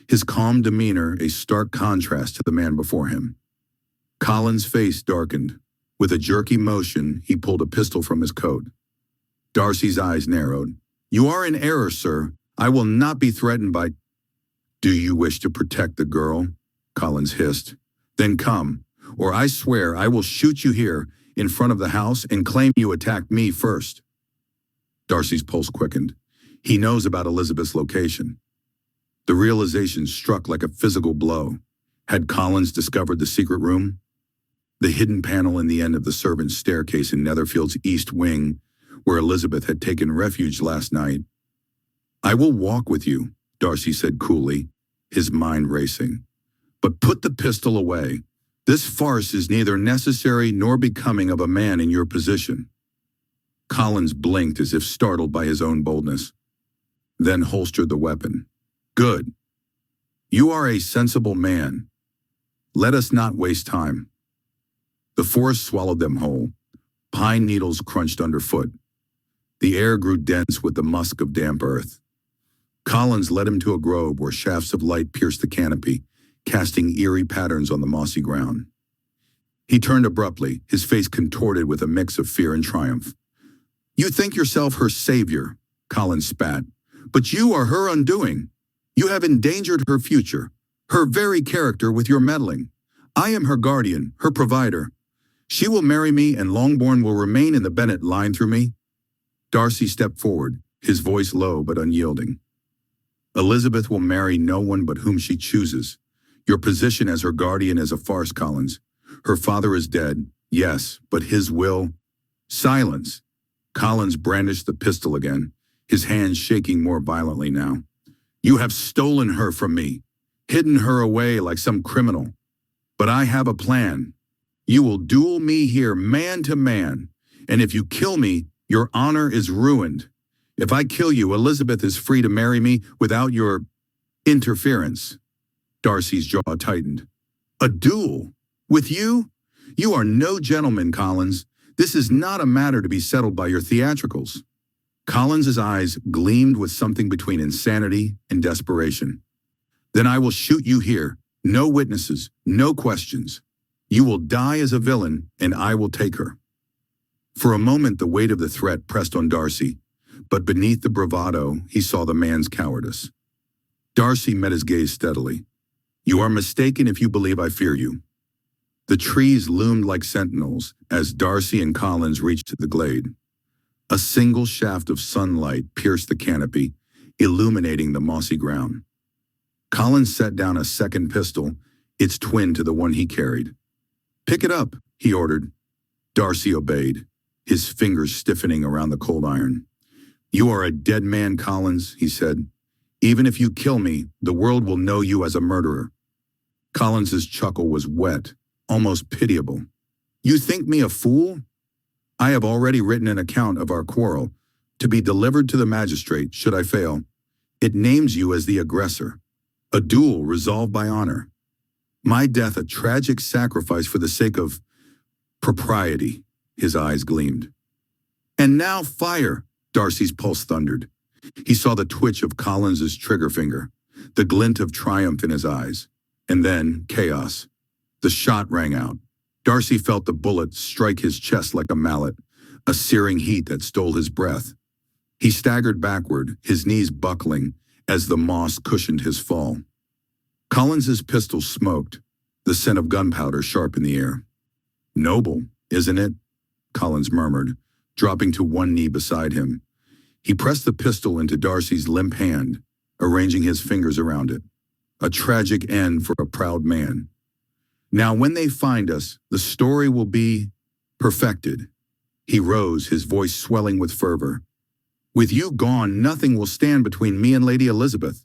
his calm demeanor a stark contrast to the man before him. Collins' face darkened. With a jerky motion, he pulled a pistol from his coat. Darcy's eyes narrowed. "You are in error, sir. I will not be threatened by—" "Do you wish to protect the girl?" Collins hissed. "Then come, or I swear I will shoot you here in front of the house and claim you attacked me first." Darcy's pulse quickened. He knows about Elizabeth's location. The realization struck like a physical blow. Had Collins discovered the secret room? The hidden panel in the end of the servants' staircase in Netherfield's east wing, where Elizabeth had taken refuge last night. "I will walk with you," Darcy said coolly, his mind racing. But put the pistol away. This farce is neither necessary nor becoming of a man in your position." Collins blinked as if startled by his own boldness, then holstered the weapon. "Good. You are a sensible man. Let us not waste time." The forest swallowed them whole. Pine needles crunched underfoot. The air grew dense with the musk of damp earth. Collins led him to a grove where shafts of light pierced the canopy, casting eerie patterns on the mossy ground. He turned abruptly, his face contorted with a mix of fear and triumph. "You think yourself her savior," Collins spat, "but you are her undoing. You have endangered her future, her very character with your meddling. I am her guardian, her provider. She will marry me and Longbourn will remain in the Bennett line through me." Darcy stepped forward, his voice low but unyielding. "Elizabeth will marry no one but whom she chooses. Your position as her guardian is a farce, Collins. Her father is dead, yes, but his will—" "Silence!" Collins brandished the pistol again, his hands shaking more violently now. "You have stolen her from me, hidden her away like some criminal. But I have a plan. You will duel me here man to man, and if you kill me, your honor is ruined. If I kill you, Elizabeth is free to marry me without your interference." Darcy's jaw tightened. "A duel? With you? You are no gentleman, Collins. This is not a matter to be settled by your theatricals." Collins's eyes gleamed with something between insanity and desperation. "Then I will shoot you here. No witnesses, no questions. You will die as a villain, and I will take her." For a moment the weight of the threat pressed on Darcy, but beneath the bravado he saw the man's cowardice. Darcy met his gaze steadily. "You are mistaken if you believe I fear you." The trees loomed like sentinels as Darcy and Collins reached the glade. A single shaft of sunlight pierced the canopy, illuminating the mossy ground. Collins set down a second pistol, its twin to the one he carried. "Pick it up," he ordered. Darcy obeyed, his fingers stiffening around the cold iron. "You are a dead man, Collins," he said. "Even if you kill me, the world will know you as a murderer." Collins's chuckle was wet, almost pitiable. "You think me a fool? I have already written an account of our quarrel, to be delivered to the magistrate should I fail. It names you as the aggressor. A duel resolved by honor. My death a tragic sacrifice for the sake of propriety." His eyes gleamed. "And now fire!" Darcy's pulse thundered. He saw the twitch of Collins's trigger finger, the glint of triumph in his eyes, and then chaos. The shot rang out. Darcy felt the bullet strike his chest like a mallet, a searing heat that stole his breath. He staggered backward, his knees buckling, as the moss cushioned his fall. Collins's pistol smoked, the scent of gunpowder sharp in the air. "Noble, isn't it?" Collins murmured, dropping to one knee beside him. He pressed the pistol into Darcy's limp hand, arranging his fingers around it. A tragic end for a proud man. "Now when they find us, the story will be perfected." He rose, his voice swelling with fervor. "With you gone, nothing will stand between me and Lady Elizabeth.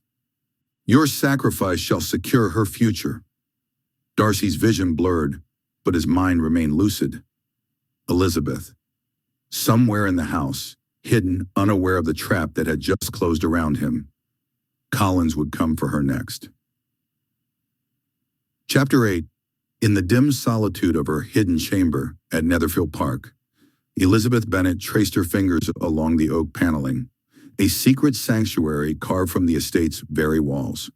Your sacrifice shall secure her future." Darcy's vision blurred, but his mind remained lucid. Elizabeth. Somewhere in the house, hidden, unaware of the trap that had just closed around him. Collins would come for her next. Chapter 8. In the dim solitude of her hidden chamber at Netherfield Park, Elizabeth Bennet traced her fingers along the oak paneling, a secret sanctuary carved from the estate's very walls.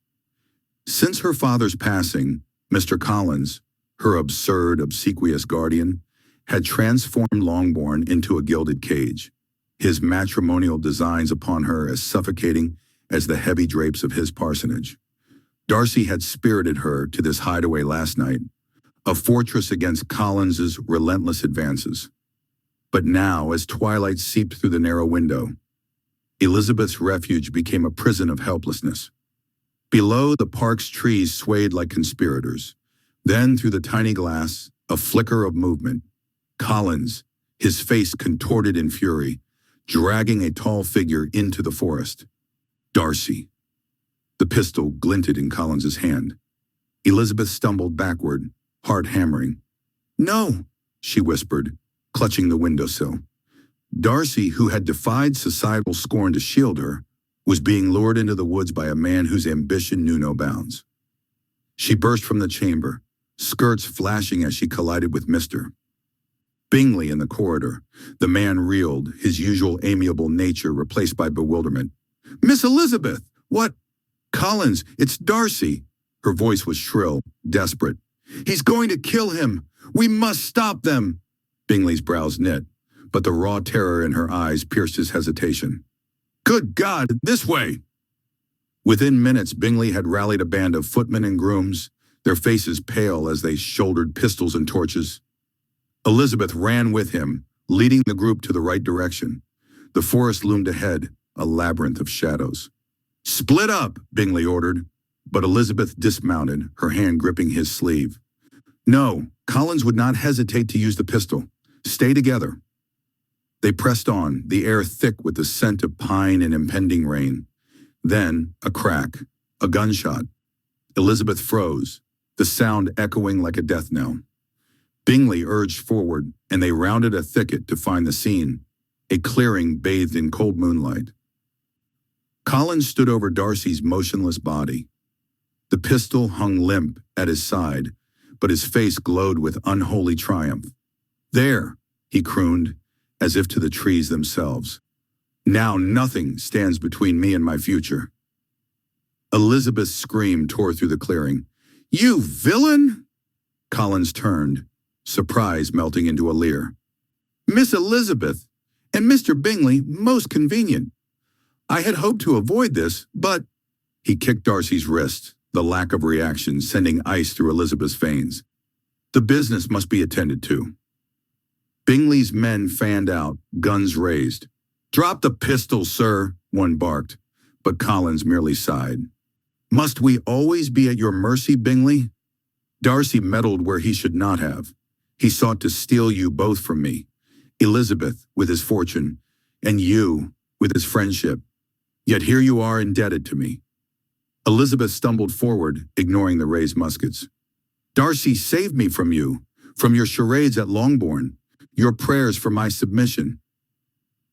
Since her father's passing, Mr. Collins, her absurd, obsequious guardian, had transformed Longbourn into a gilded cage, his matrimonial designs upon her as suffocating as the heavy drapes of his parsonage. Darcy had spirited her to this hideaway last night, a fortress against Collins's relentless advances. But now, as twilight seeped through the narrow window, Elizabeth's refuge became a prison of helplessness. Below, the park's trees swayed like conspirators. Then, through the tiny glass, a flicker of movement. Collins, his face contorted in fury, dragging a tall figure into the forest. Darcy. The pistol glinted in Collins's hand. Elizabeth stumbled backward, heart hammering. "No," she whispered, clutching the windowsill. Darcy, who had defied societal scorn to shield her, was being lured into the woods by a man whose ambition knew no bounds. She burst from the chamber, skirts flashing as she collided with Mr. Bingley in the corridor. The man reeled, his usual amiable nature replaced by bewilderment. "Miss Elizabeth! What?" "Collins, it's Darcy!" Her voice was shrill, desperate. "He's going to kill him! We must stop them!" Bingley's brows knit, but the raw terror in her eyes pierced his hesitation. "Good God, this way!" Within minutes, Bingley had rallied a band of footmen and grooms, their faces pale as they shouldered pistols and torches. Elizabeth ran with him, leading the group to the right direction. The forest loomed ahead, a labyrinth of shadows. "Split up," Bingley ordered, but Elizabeth dismounted, her hand gripping his sleeve. "No," Collins would not hesitate to use the pistol. "Stay together." They pressed on, the air thick with the scent of pine and impending rain. Then, a crack, a gunshot. Elizabeth froze, the sound echoing like a death knell. Bingley urged forward, and they rounded a thicket to find the scene, a clearing bathed in cold moonlight. Collins stood over Darcy's motionless body. The pistol hung limp at his side, but his face glowed with unholy triumph. "There," he crooned, as if to the trees themselves. "Now nothing stands between me and my future." Elizabeth's scream tore through the clearing. "You villain!" Collins turned, surprise melting into a leer. "Miss Elizabeth, and Mr. Bingley, most convenient. I had hoped to avoid this, but—" He kicked Darcy's wrist, the lack of reaction sending ice through Elizabeth's veins. "The business must be attended to." Bingley's men fanned out, guns raised. "Drop the pistol, sir," one barked, but Collins merely sighed. "Must we always be at your mercy, Bingley?" Darcy meddled where he should not have. He sought to steal you both from me, Elizabeth with his fortune, and you with his friendship. Yet here you are indebted to me. Elizabeth stumbled forward, ignoring the raised muskets. "Darcy saved me from you, from your charades at Longbourn, your prayers for my submission.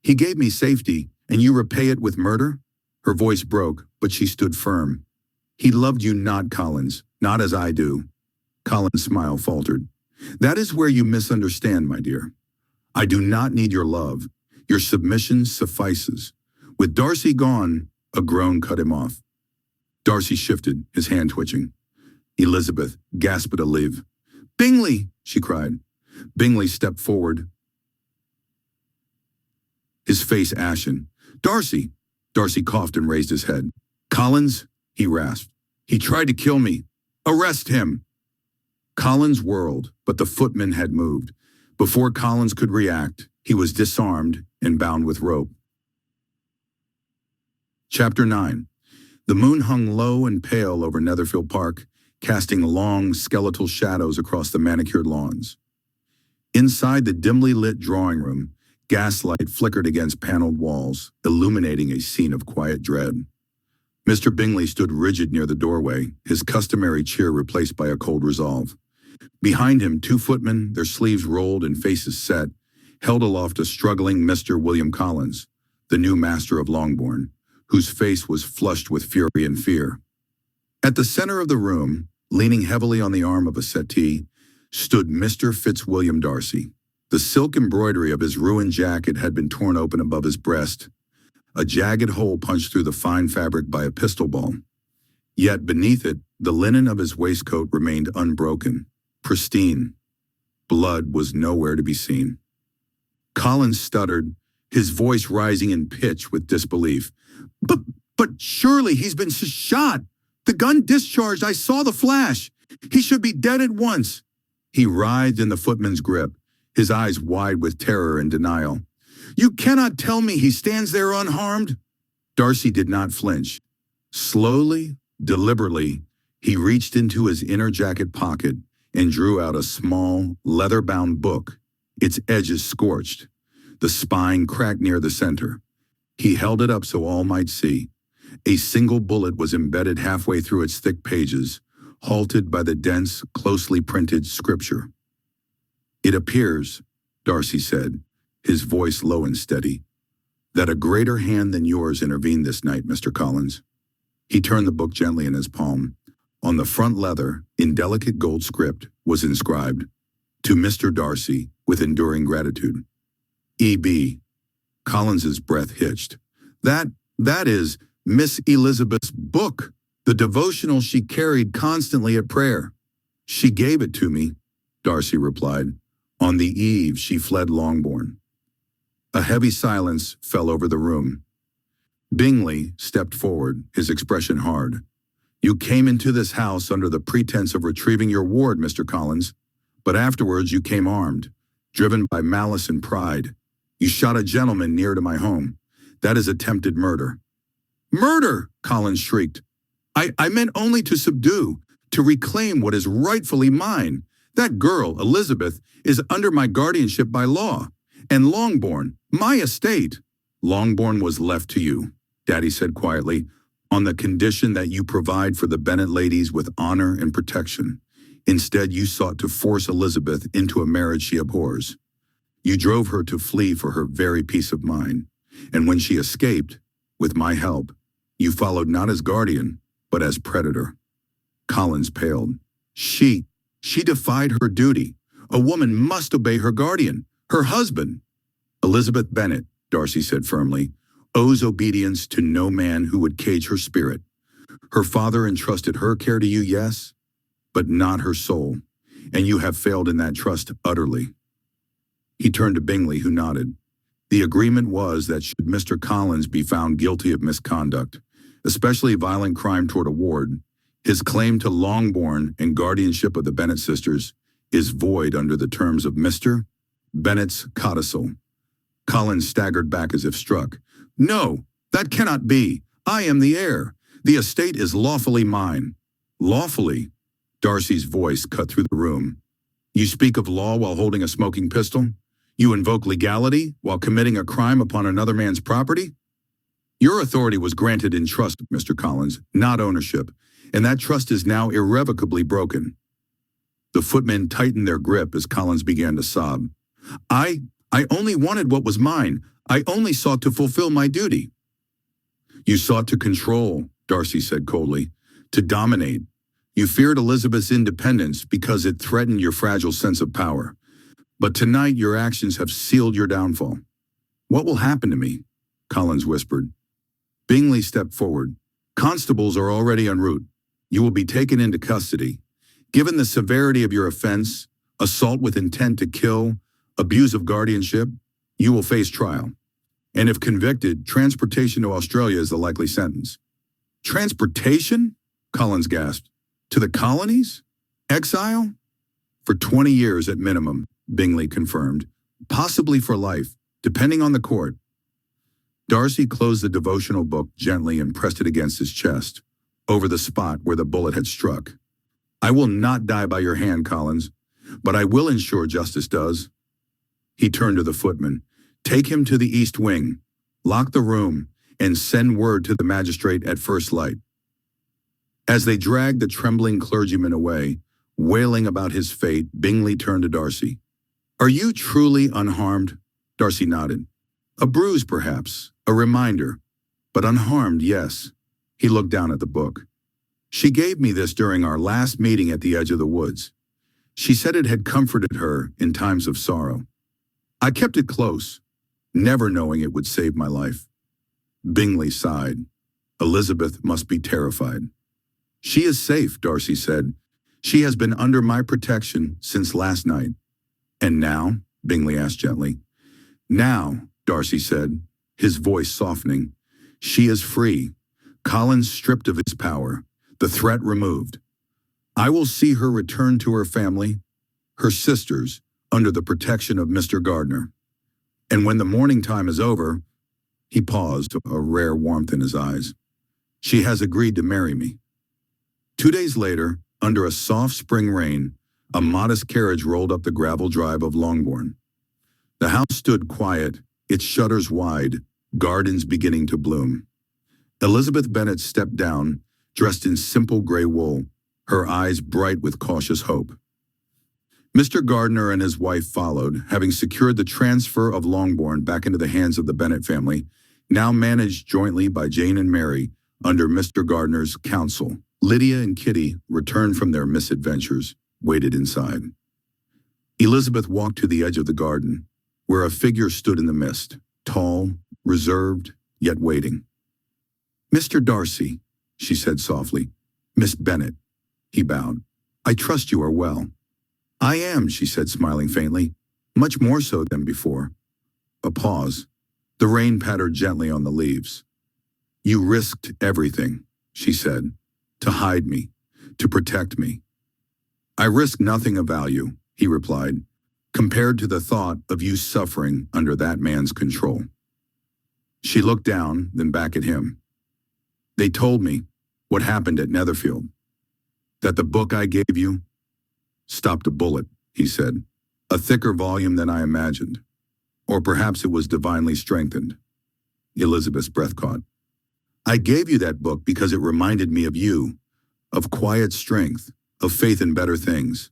He gave me safety, and you repay it with murder?" Her voice broke, but she stood firm. "He loved you not, Collins, not as I do." Collins' smile faltered. "That is where you misunderstand, my dear. I do not need your love. Your submission suffices." With Darcy gone, a groan cut him off. Darcy shifted, his hand twitching. Elizabeth gasped a live. "Bingley!" she cried. Bingley stepped forward, his face ashen. "Darcy!" Darcy coughed and raised his head. "Collins!" he rasped. "He tried to kill me. Arrest him!" Collins whirled, but the footman had moved. Before Collins could react, he was disarmed and bound with rope. Chapter 9. The moon hung low and pale over Netherfield Park, casting long, skeletal shadows across the manicured lawns. Inside the dimly lit drawing room, gaslight flickered against paneled walls, illuminating a scene of quiet dread. Mr. Bingley stood rigid near the doorway, his customary cheer replaced by a cold resolve. Behind him, two footmen, their sleeves rolled and faces set, held aloft a struggling Mr. William Collins, the new master of Longbourn, whose face was flushed with fury and fear. At the center of the room, leaning heavily on the arm of a settee, stood Mr. Fitzwilliam Darcy. The silk embroidery of his ruined jacket had been torn open above his breast, a jagged hole punched through the fine fabric by a pistol ball. Yet beneath it, the linen of his waistcoat remained unbroken, pristine. Blood was nowhere to be seen. Collins stuttered, his voice rising in pitch with disbelief. But surely he's been shot! The gun discharged, I saw the flash! He should be dead at once!" He writhed in the footman's grip, his eyes wide with terror and denial. "You cannot tell me he stands there unharmed?" Darcy did not flinch. Slowly, deliberately, he reached into his inner jacket pocket and drew out a small, leather-bound book, its edges scorched, the spine cracked near the center. He held it up so all might see. A single bullet was embedded halfway through its thick pages, halted by the dense, closely printed scripture. "It appears," Darcy said, his voice low and steady, "that a greater hand than yours intervened this night, Mr. Collins." He turned the book gently in his palm. On the front leather, in delicate gold script, was inscribed, "To Mr. Darcy, with enduring gratitude." E.B. Collins's breath hitched. That is Miss Elizabeth's book, the devotional she carried constantly at prayer. "She gave it to me," Darcy replied. "On the eve she fled Longbourn." A heavy silence fell over the room. Bingley stepped forward, his expression hard. "You came into this house under the pretense of retrieving your ward, Mr. Collins, but afterwards you came armed, driven by malice and pride. You shot a gentleman near to my home. That is attempted murder." "Murder!" Collins shrieked. I meant only to subdue, to reclaim what is rightfully mine. That girl, Elizabeth, is under my guardianship by law. And Longbourn, my estate." "Longbourn was left to you," Daddy said quietly, "on the condition that you provide for the Bennet ladies with honor and protection. Instead, you sought to force Elizabeth into a marriage she abhors. You drove her to flee for her very peace of mind. And when she escaped, with my help, you followed not as guardian, but as predator." Collins paled. She defied her duty. A woman must obey her guardian, her husband." "Elizabeth Bennet," Darcy said firmly, "owes obedience to no man who would cage her spirit. Her father entrusted her care to you, yes, but not her soul, and you have failed in that trust utterly." He turned to Bingley, who nodded. The agreement was that should Mr. Collins be found guilty of misconduct, especially violent crime toward a ward, his claim to Longbourn and guardianship of the Bennet sisters is void under the terms of Mr. Bennet's codicil. Collins staggered back as if struck. "No, that cannot be. I am the heir. The estate is lawfully mine." "Lawfully?" Darcy's voice cut through the room. "You speak of law while holding a smoking pistol? You invoke legality while committing a crime upon another man's property? Your authority was granted in trust, Mr. Collins, not ownership, and that trust is now irrevocably broken." The footmen tightened their grip as Collins began to sob. I only wanted what was mine. I only sought to fulfill my duty." "You sought to control," Darcy said coldly, "to dominate. You feared Elizabeth's independence because it threatened your fragile sense of power. But tonight your actions have sealed your downfall." "What will happen to me?" Collins whispered. Bingley stepped forward. "Constables are already en route. You will be taken into custody. Given the severity of your offense, assault with intent to kill, abuse of guardianship, you will face trial. And if convicted, transportation to Australia is the likely sentence." "Transportation?" Collins gasped. "To the colonies? Exile?" "For 20 years at minimum," Bingley confirmed. "Possibly for life, depending on the court." Darcy closed the devotional book gently and pressed it against his chest, over the spot where the bullet had struck. "I will not die by your hand, Collins, but I will ensure justice does." He turned to the footman. "Take him to the east wing, lock the room, and send word to the magistrate at first light." As they dragged the trembling clergyman away, wailing about his fate, Bingley turned to Darcy. "Are you truly unharmed?" Darcy nodded. "A bruise, perhaps, a reminder, but unharmed, yes." He looked down at the book. "She gave me this during our last meeting at the edge of the woods. She said it had comforted her in times of sorrow. I kept it close, never knowing it would save my life." Bingley sighed. "Elizabeth must be terrified." "She is safe," Darcy said. "She has been under my protection since last night." "And now?" Bingley asked gently. "Now," Darcy said, his voice softening, "she is free. Collins stripped of his power, the threat removed. I will see her return to her family, her sisters, under the protection of Mr. Gardiner. And when the mourning time is over," he paused, a rare warmth in his eyes, "she has agreed to marry me." 2 days later, under a soft spring rain, a modest carriage rolled up the gravel drive of Longbourn. The house stood quiet, its shutters wide, gardens beginning to bloom. Elizabeth Bennet stepped down, dressed in simple gray wool, her eyes bright with cautious hope. Mr. Gardner and his wife followed, having secured the transfer of Longbourn back into the hands of the Bennet family, now managed jointly by Jane and Mary under Mr. Gardner's counsel. Lydia and Kitty, returned from their misadventures, waited inside. Elizabeth walked to the edge of the garden, where a figure stood in the mist, tall, reserved, yet waiting. "Mr. Darcy," she said softly. "Miss Bennet." He bowed. "I trust you are well." "I am," she said, smiling faintly, "much more so than before." A pause. The rain pattered gently on the leaves. "You risked everything," she said, "to hide me, to protect me." "I risk nothing of value," he replied, "compared to the thought of you suffering under that man's control." She looked down, then back at him. "They told me what happened at Netherfield. That the book I gave you stopped a bullet," he said. "A thicker volume than I imagined. Or perhaps it was divinely strengthened." Elizabeth's breath caught. "I gave you that book because it reminded me of you, of quiet strength, of faith in better things.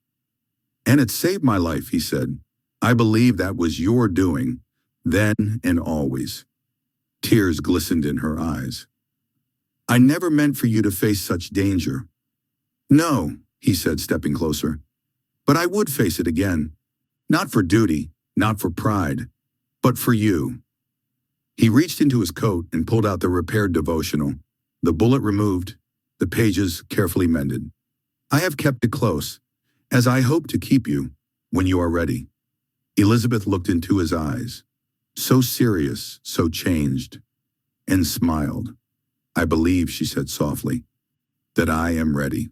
And it saved my life," he said. "I believe that was your doing, then and always." Tears glistened in her eyes. "I never meant for you to face such danger." "No," he said, stepping closer. "But I would face it again. Not for duty, not for pride, but for you." He reached into his coat and pulled out the repaired devotional, the bullet removed, the pages carefully mended. "I have kept it close, as I hope to keep you when you are ready." Elizabeth looked into his eyes, so serious, so changed, and smiled. "I believe," she said softly, "that I am ready."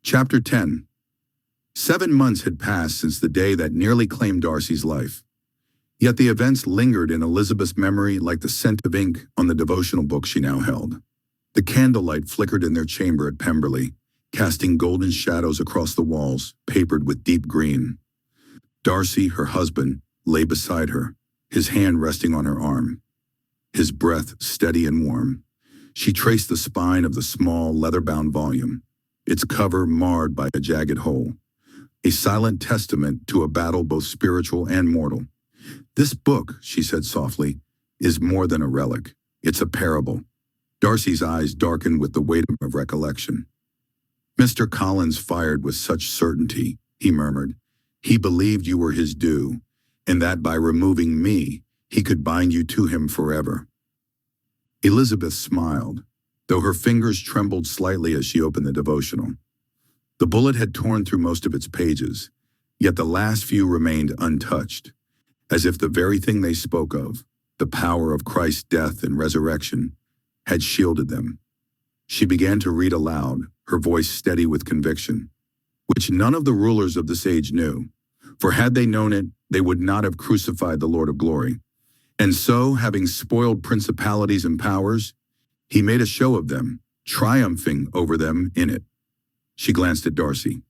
Chapter 10. 7 months had passed since the day that nearly claimed Darcy's life. Yet the events lingered in Elizabeth's memory like the scent of ink on the devotional book she now held. The candlelight flickered in their chamber at Pemberley, casting golden shadows across the walls, papered with deep green. Darcy, her husband, lay beside her, his hand resting on her arm, his breath steady and warm. She traced the spine of the small, leather-bound volume, its cover marred by a jagged hole, a silent testament to a battle both spiritual and mortal. "This book," she said softly, "is more than a relic. It's a parable." Darcy's eyes darkened with the weight of recollection. "Mr. Collins fired with such certainty," he murmured. "He believed you were his due, and that by removing me, he could bind you to him forever." Elizabeth smiled, though her fingers trembled slightly as she opened the devotional. The bullet had torn through most of its pages, yet the last few remained untouched, as if the very thing they spoke of, the power of Christ's death and resurrection, had shielded them. She began to read aloud, her voice steady with conviction, which none of the rulers of this age knew, for had they known it, they would not have crucified the Lord of glory. And so, having spoiled principalities and powers, he made a show of them, triumphing over them in it. She glanced at Darcy.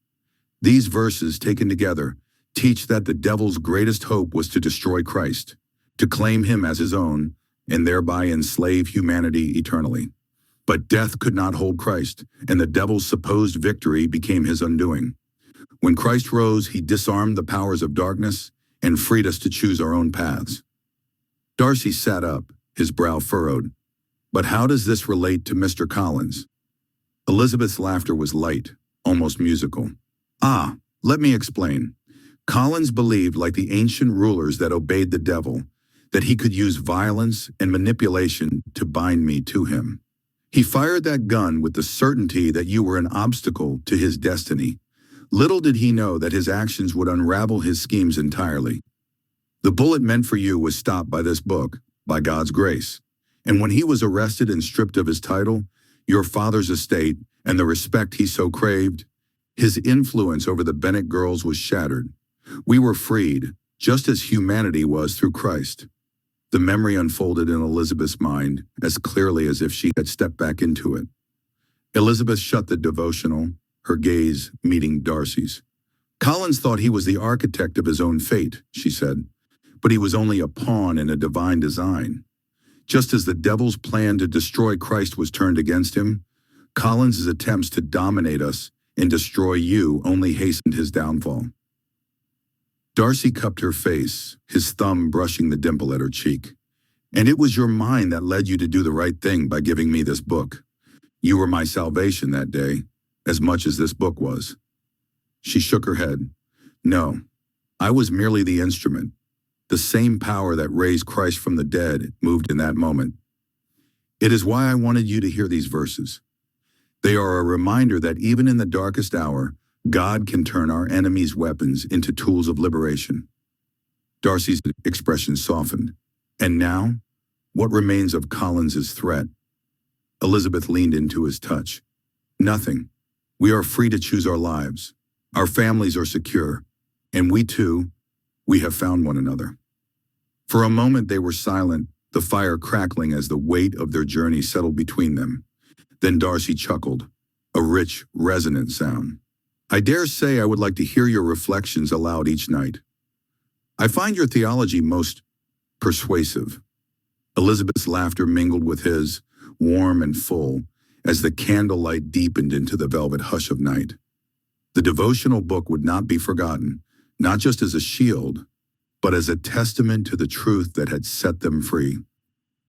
These verses, taken together, teach that the devil's greatest hope was to destroy Christ, to claim him as his own, and thereby enslave humanity eternally. But death could not hold Christ, and the devil's supposed victory became his undoing. When Christ rose, he disarmed the powers of darkness and freed us to choose our own paths. Darcy sat up, his brow furrowed. "But how does this relate to Mr. Collins?" Elizabeth's laughter was light, almost musical. "Ah, let me explain. Collins believed, like the ancient rulers that obeyed the devil, that he could use violence and manipulation to bind me to him. He fired that gun with the certainty that you were an obstacle to his destiny. Little did he know that his actions would unravel his schemes entirely. The bullet meant for you was stopped by this book, by God's grace. And when he was arrested and stripped of his title, your father's estate, and the respect he so craved, his influence over the Bennet girls was shattered. We were freed, just as humanity was through Christ." The memory unfolded in Elizabeth's mind as clearly as if she had stepped back into it. Elizabeth shut the devotional, her gaze meeting Darcy's. "Collins thought he was the architect of his own fate," she said, "but he was only a pawn in a divine design. Just as the devil's plan to destroy Christ was turned against him, Collins's attempts to dominate us and destroy you only hastened his downfall. Darcy cupped her face, his thumb brushing the dimple at her cheek. And it was your mind that led you to do the right thing by giving me this book. You were my salvation that day, as much as this book was. She shook her head. No, I was merely the instrument. The same power that raised Christ from the dead moved in that moment. It is why I wanted you to hear these verses. They are a reminder that even in the darkest hour, God can turn our enemies' weapons into tools of liberation. Darcy's expression softened. And now, what remains of Collins's threat? Elizabeth leaned into his touch. Nothing. We are free to choose our lives. Our families are secure. And we too, we have found one another. For a moment they were silent, the fire crackling as the weight of their journey settled between them. Then Darcy chuckled, a rich, resonant sound. I dare say I would like to hear your reflections aloud each night. I find your theology most persuasive. Elizabeth's laughter mingled with his, warm and full, as the candlelight deepened into the velvet hush of night. The devotional book would not be forgotten, not just as a shield, but as a testament to the truth that had set them free.